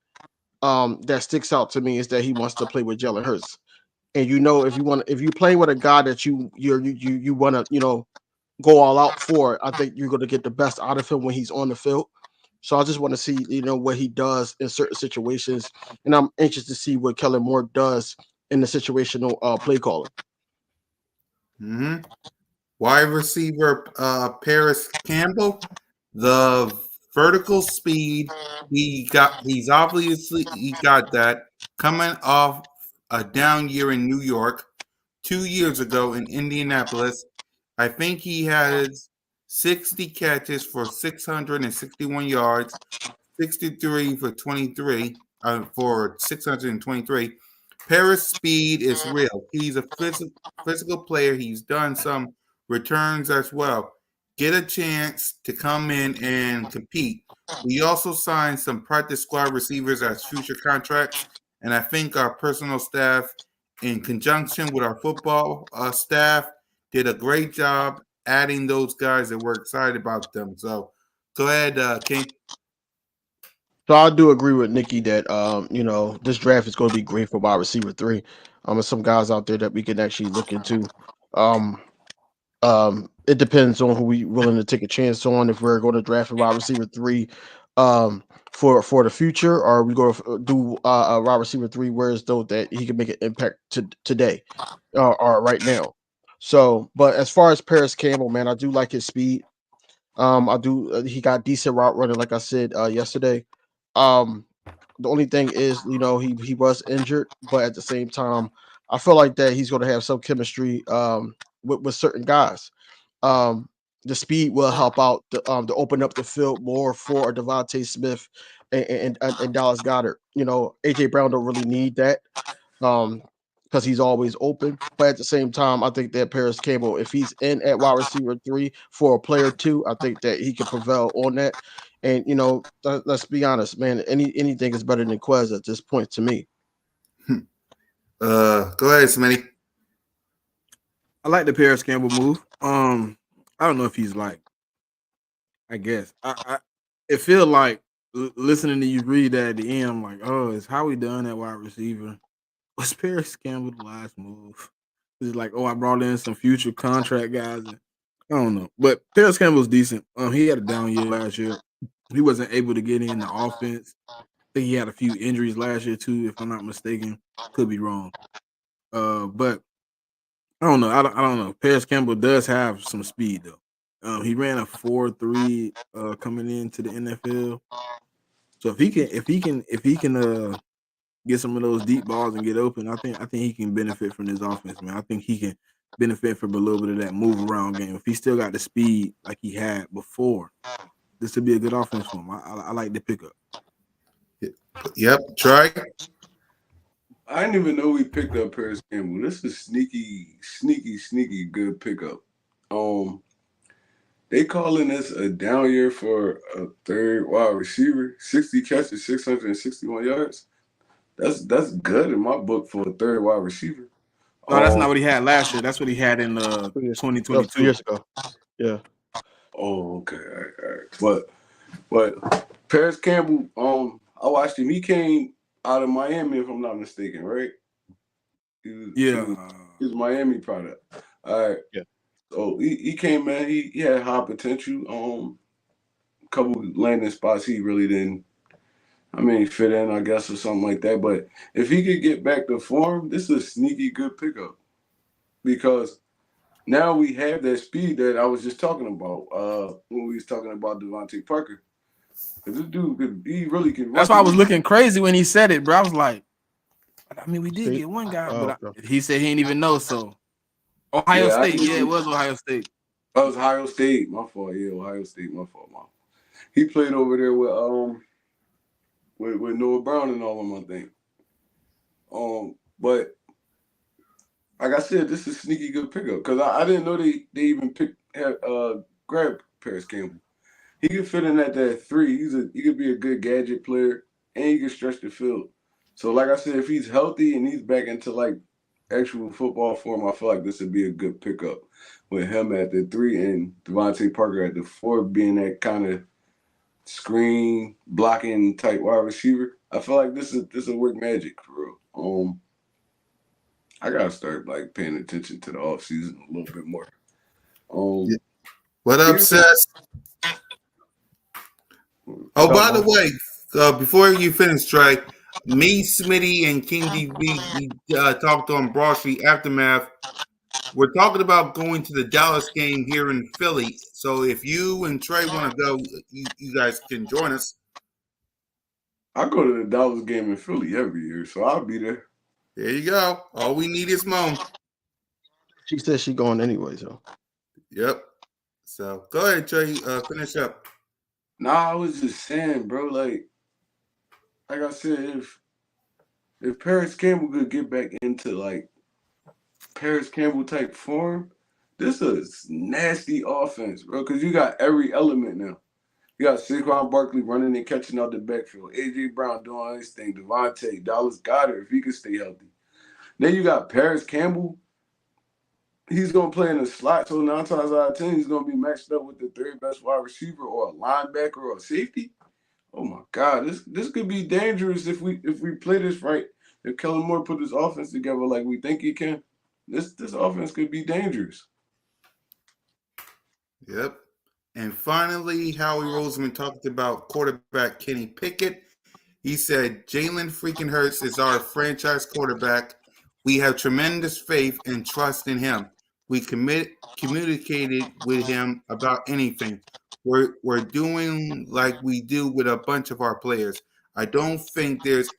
that sticks out to me is that he wants to play with Jalen Hurts. And if you play with a guy that you want to go all out for, I think you're going to get the best out of him when he's on the field. So I just want to see what he does in certain situations, and I'm anxious to see what Kellen Moore does in the situational play calling. Hmm. Wide receiver Paris Campbell, the vertical speed he's obviously he got that coming off a down year in New York, 2 years ago in Indianapolis. I think he has 60 catches for 661 yards, 63 for 23 for 623. Paris speed is real. He's a physical player. He's done some returns as well. Get a chance to come in and compete. We also signed some practice squad receivers as future contracts, and I think our personal staff, in conjunction with our football staff, did a great job adding those guys, and we're excited about them. So, go ahead, King. So I do agree with Nikki that this draft is going to be great for wide receiver three. There's some guys out there that we can actually look into. Um, it depends on who we willing to take a chance on. If we're going to draft a wide receiver three, um, for the future, or we going to do a wide receiver three, whereas though that he can make an impact today, or right now. So, but as far as Paris Campbell, man, I do like his speed. I do. He got decent route running, like I said yesterday. Um, the only thing is, he was injured, but at the same time, I feel like that he's going to have some chemistry with certain guys. Um, the speed will help out to open up the field more for Devontae Smith and Dallas Goddard. AJ Brown don't really need that um, because he's always open. But at the same time, I think that Paris Campbell, if he's in at wide receiver three for a player two, I think that he can prevail on that. And let's be honest, man. Anything is better than Quez at this point to me. Go ahead, Smitty. I like the Paris Campbell move. I don't know if he's like. I guess it feel like listening to you read that at the end. I'm like, oh, is Howie done at wide receiver? Was Paris Campbell the last move? It's like, oh, I brought in some future contract guys. And I don't know, but Paris Campbell's decent. He had a down year last year. He wasn't able to get in the offense. I think he had a few injuries last year too, if I'm not mistaken. Could be wrong. But I don't know. I don't know. Paris Campbell does have some speed though. He ran a 4.3 coming into the NFL. So if he can get some of those deep balls and get open, I think he can benefit from this offense, man. I think he can benefit from a little bit of that move around game. If he still got the speed like he had before, this would be a good offense for him. I like the pickup. Yep, Trey. I didn't even know we picked up Paris Campbell. This is sneaky good pickup. Um, they calling this a down year for a third wide receiver. 60 catches, 661 yards. That's good in my book for a third wide receiver. No, that's not Um, what he had last year. That's what he had in 2022. Ago. Yeah. oh, okay, all right. But Paris Campbell, I watched him. He came out of Miami, if I'm not mistaken, right? He was he Yeah. was, he was Miami product. All right. Yeah. So he came in. He had high potential. Couple landing spots he really didn't. I mean, fit in, I guess, or something like that. But if he could get back to form, this is a sneaky good pickup because now we have that speed that I was just talking about when we was talking about Devontae Parker. This dude, he really can That's run why I the was ball. looking crazy when he said it, bro. I was like, I mean, we did State. get one guy, Oh, but okay. he said he didn't even know. So Ohio Yeah, I State, didn't yeah, it even. was Ohio State. That was Ohio State. My fault. Yeah, Ohio State. My fault. He played over there with Noah Brown and all of them, I think. But like I said, this is a sneaky good pickup because I didn't know they even grabbed Paris Campbell. He could fit in at that three. He could be a good gadget player and he can stretch the field. So like I said, if he's healthy and he's back into like actual football form, I feel like this would be a good pickup with him at the three and Devontae Parker at the four, being that kind of screen blocking type wide receiver. I feel like this will work magic for real. I gotta start like paying attention to the off season a little bit more. Yeah. Um, What up, here's Seth? Oh, What up, by the man? way, before you finish, Trey, me, Smitty, and King DB, we talked on Broad Street Aftermath. We're talking about going to the Dallas game here in Philly. So if you and Trey want to go, you guys can join us. I go to the Dallas game in Philly every year, so I'll be there. There you go. All we need is Moan. She said she going anyway, so Yep. So go ahead, Trey. Finish up. Nah, I was just saying, bro. Like I said, if Paris Campbell could get back into like Paris Campbell type form, this is nasty offense, bro. Because you got every element now. You got Saquon Barkley running and catching out the backfield. AJ Brown doing his thing. Devontae, Dallas Goddard if he could stay healthy. Then you got Paris Campbell. He's gonna play in the slot, so 9 times out of 10, he's gonna be matched up with the third best wide receiver or a linebacker or a safety. Oh my God, this could be dangerous if we play this right. If Kellen Moore put his offense together like we think he can, this offense could be dangerous. Yep. And finally, Howie Roseman talked about quarterback Kenny Pickett. He said, Jalen freaking Hurts is our franchise quarterback. We have tremendous faith and trust in him. We communicated with him about anything. We're doing like we do with a bunch of our players. I don't think is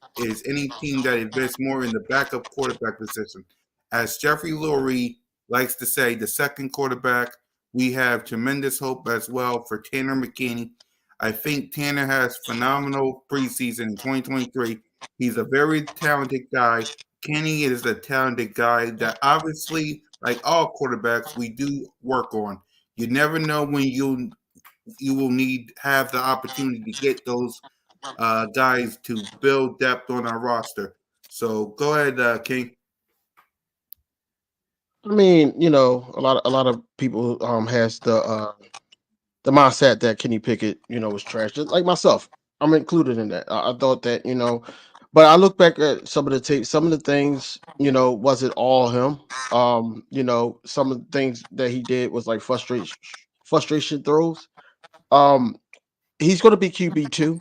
any team that invests more in the backup quarterback position. As Jeffrey Lurie likes to say, the second quarterback, we have tremendous hope as well for Tanner McKinney. I think Tanner has phenomenal preseason in 2023. He's a very talented guy. Kenny is a talented guy that obviously, like all quarterbacks, we do work on. You never know when you will need have the opportunity to get those guys to build depth on our roster. So go ahead, King. I mean, a lot of people has the mindset that Kenny Pickett, was trash. Just like myself, I'm included in that. I thought that, but I look back at some of the tape, some of the things, wasn't all him. Some of the things that he did was like frustration throws. Um, he's gonna be QB2.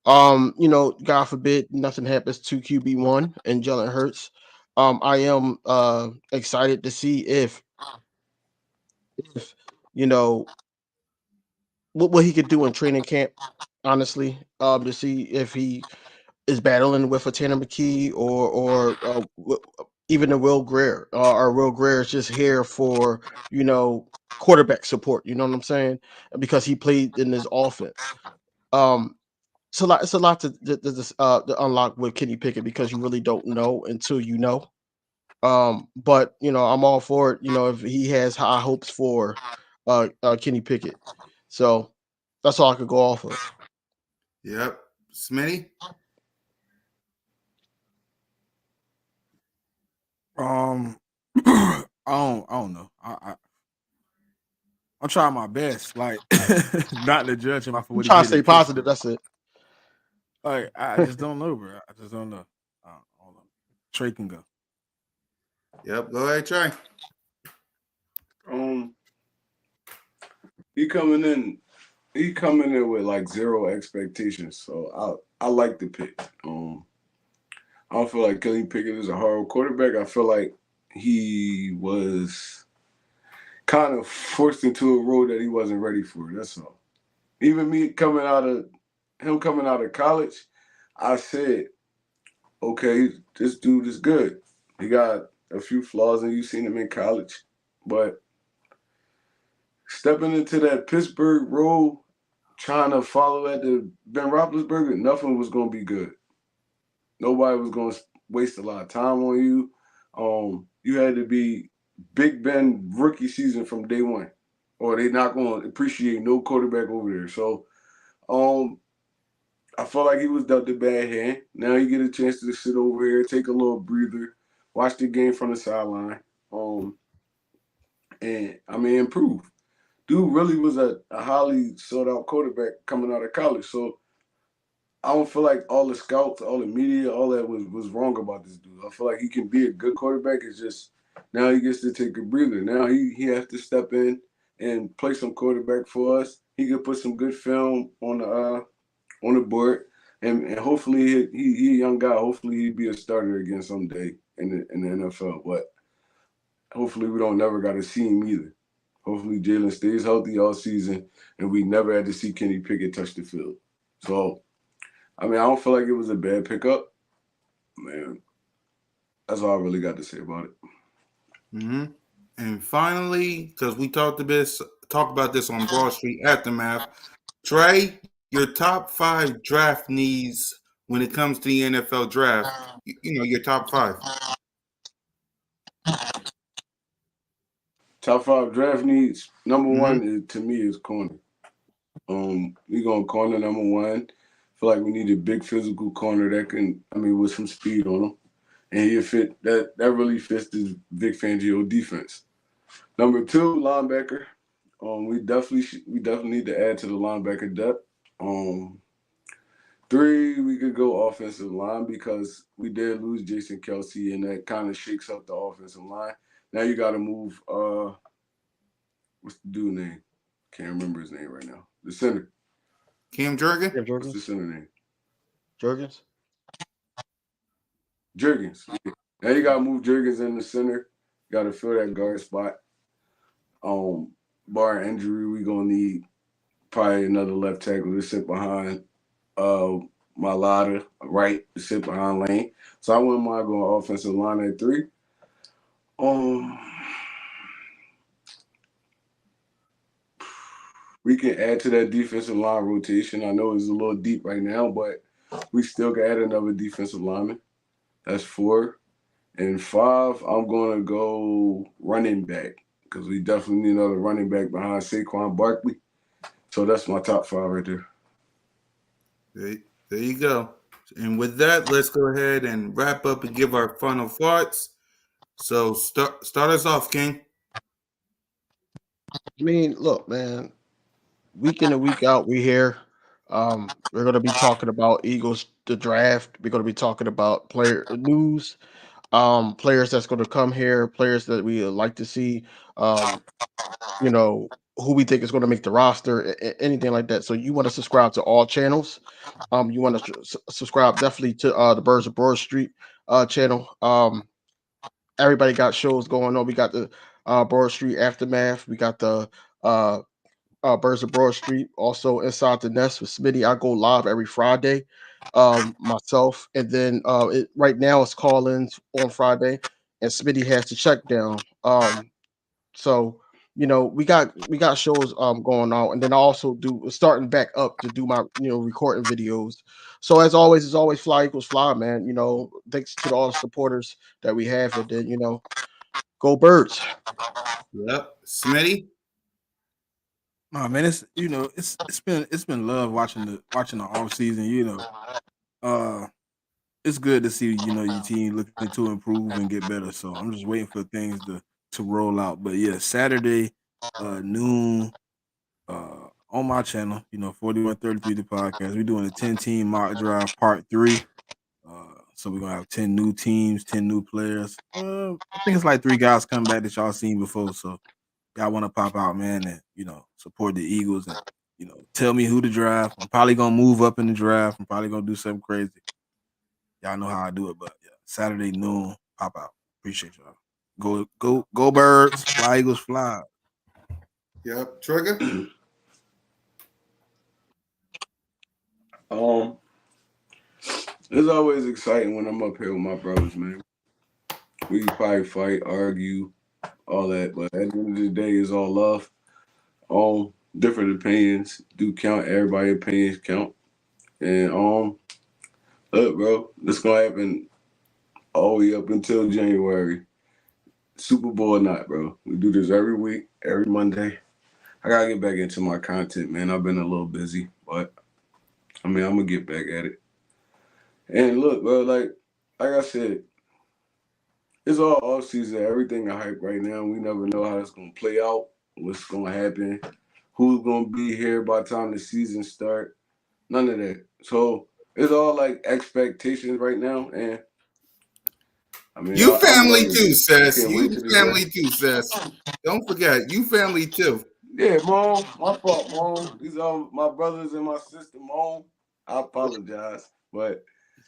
God forbid nothing happens to QB1 and Jalen Hurts. I am excited to see if you know what he could do in training camp, honestly, to see if he is battling with a Tanner McKee or even the Will Greer. Or Will Greer is just here for you know quarterback support. You know what I'm saying? Because he played in his offense. Um, it's a lot to unlock with Kenny Pickett because you really don't know until you know. But you know, I'm all for it. You know, if he has high hopes for Kenny Pickett, so that's all I could go off of. Yep. Smitty? I don't know. I'm trying my best, like not to judge him for I'm what he trying to did stay in positive. Pittsburgh. That's it. Like I just don't know, bro. I just don't know. I don't know. Trey can go. Yep. Go ahead, Trey. Um, he coming in. He coming in with like zero expectations, so I like the pick. I don't feel like Kenny Pickett is a horrible quarterback. I feel like he was kind of forced into a role that he wasn't ready for. That's all. Even me coming out of college, I said, okay, this dude is good. He got a few flaws, and you've seen him in college, but stepping into that Pittsburgh role, trying to follow at the Ben Roethlisberger, nothing was going to be good. Nobody was going to waste a lot of time on you. You had to be Big Ben rookie season from day one, or they not going to appreciate no quarterback over there. So, um, I felt like he was dealt a bad hand. Now you get a chance to sit over here, take a little breather, watch the game from the sideline, um, and I mean improve. Dude really was a highly sought out quarterback coming out of college. So I don't feel like all the scouts, all the media, all that was wrong about this dude. I feel like he can be a good quarterback. It's just now he gets to take a breather. Now he has to step in and play some quarterback for us. He could put some good film on the board, and hopefully he a young guy. Hopefully he'd be a starter again someday in the NFL. But hopefully we don't never got to see him either. Hopefully Jalen stays healthy all season, and we never had to see Kenny Pickett touch the field. So I mean, I don't feel like it was a bad pickup. Man, that's all I really got to say about it. Mm-hmm. And finally, because we talked about this on Broad Street Aftermath, Trey, your top 5 draft needs when it comes to the NFL draft. Your top 5. Top 5 draft needs. Number Mm-hmm. one to me is corner. We going corner number one. Feel like we need a big physical corner that can, I mean, with some speed on him, and he fit that. That really fits this Vic Fangio defense. Number two, linebacker. We definitely need to add to the linebacker depth. Um, Three, we could go offensive line because we did lose Jason Kelsey, and that kind of shakes up the offensive line. Now you got to move. What's the dude name? Can't remember his name right now. The center. Cam Jurgen? Yeah, What's the Jurgens. center name? Jurgens. Jurgens. Yeah. Now you got to move Jurgens in the center. Got to fill that guard spot. Um, Bar injury, we gonna need probably another left tackle to sit behind uh Malata, right to sit behind Lane. So I wouldn't mind going offensive line at three. Um, we can add to that defensive line rotation. I know it's a little deep right now, but we still can add another defensive lineman. That's four. And five, I'm going to go running back because we definitely need another running back behind Saquon Barkley. So that's my top five right there. There, there you go. And with that, let's go ahead and wrap up and give our final thoughts. So start us off, King. I mean, look, man. Week in and week out, we here. We're gonna be talking about Eagles the draft. We're gonna be talking about player news, players that's gonna come here, players that we like to see. Um, you know who we think is going to make the roster, anything like that. So you want to subscribe to all channels. You want to subscribe definitely to the Birds of Broad Street channel. Everybody got shows going on. We got the Broad Street Aftermath. We got the uh, Birds of Broad Street. Also Inside the Nest with Smitty. I go live every Friday myself. And then right now it's call-ins on Friday. and Smitty has the check down. So we got shows going on, and then I also do starting back up to do my recording videos. So as always, it's always fly equals fly, man. Thanks to all the supporters that we have, and then go birds. Yep. Smitty? Nah, man, it's been love watching the off season. Uh, it's good to see your team looking to improve and get better. So I'm just waiting for things to roll out. But yeah, Saturday, noon, on my channel, 4133 the podcast. We're doing a 10 team mock draft part 3. So we're gonna have 10 new teams, 10 new players. I think it's like 3 guys coming back that y'all seen before. So y'all want to pop out, man, and support the Eagles and tell me who to draft. I'm probably gonna move up in the draft. I'm probably gonna do something crazy. Y'all know how I do it, but yeah, Saturday noon, pop out. Appreciate y'all. Go birds, fly Eagles, fly. Yep. Trigger? Um, it's always exciting when I'm up here with my brothers, man. We probably fight, argue, all that, but at the end of the day, it's all love. Different opinions do count. Everybody's opinions count. And look, bro, this gonna happen all the way up until January. Super Bowl or not, bro. We do this every week, every Monday. I gotta get back into my content, man. I've been a little busy, but I mean, I'm gonna get back at it. And look, bro, like I said, it's all off season. Everything I hype right now. We never know how it's gonna play out. What's gonna happen? Who's gonna be here by the time the season start? None of that. So it's all like expectations right now, and I mean, You I'm family learning. too, I sis. can't wait You to the family draft. too, sis. Don't forget, you family too. Yeah, Mom, my fault, Mom. These are my brothers and my sister, Mom. I apologize, but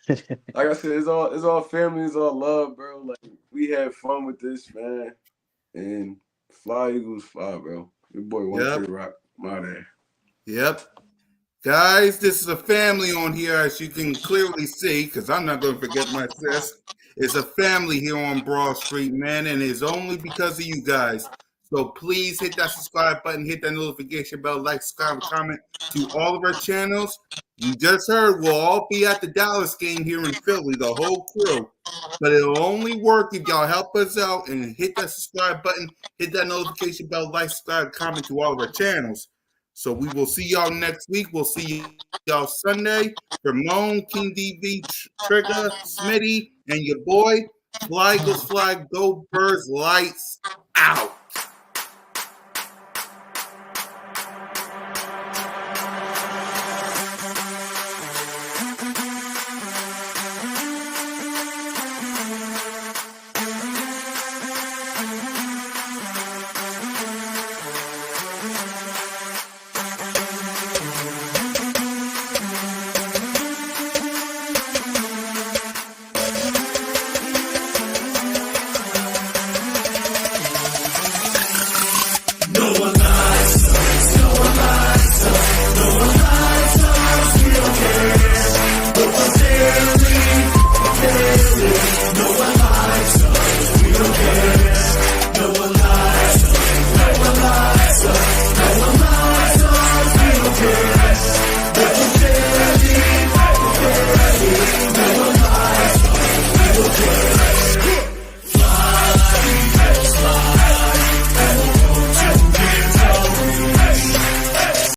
like I said, it's all family, it's all love, bro. Like we had fun with this, man, and fly Eagles fly, bro. Your boy One Yep. Tree Rock, my dad. Yep. Guys, this is a family on here, as you can clearly see, because I'm not going to forget my sis. It's a family here on Broad Street, man, and it's only because of you guys. So please hit that subscribe button, hit that notification bell, like, subscribe, comment to all of our channels. You just heard we'll all be at the Dallas game here in Philly, the whole crew. But it'll only work if y'all help us out and hit that subscribe button, hit that notification bell, like, subscribe, comment to all of our channels. So we will see y'all next week. We'll see y'all Sunday. Ramon, King DV, Trigger, Smitty, and your boy. Fly Eagles Fly, Go Birds, lights out.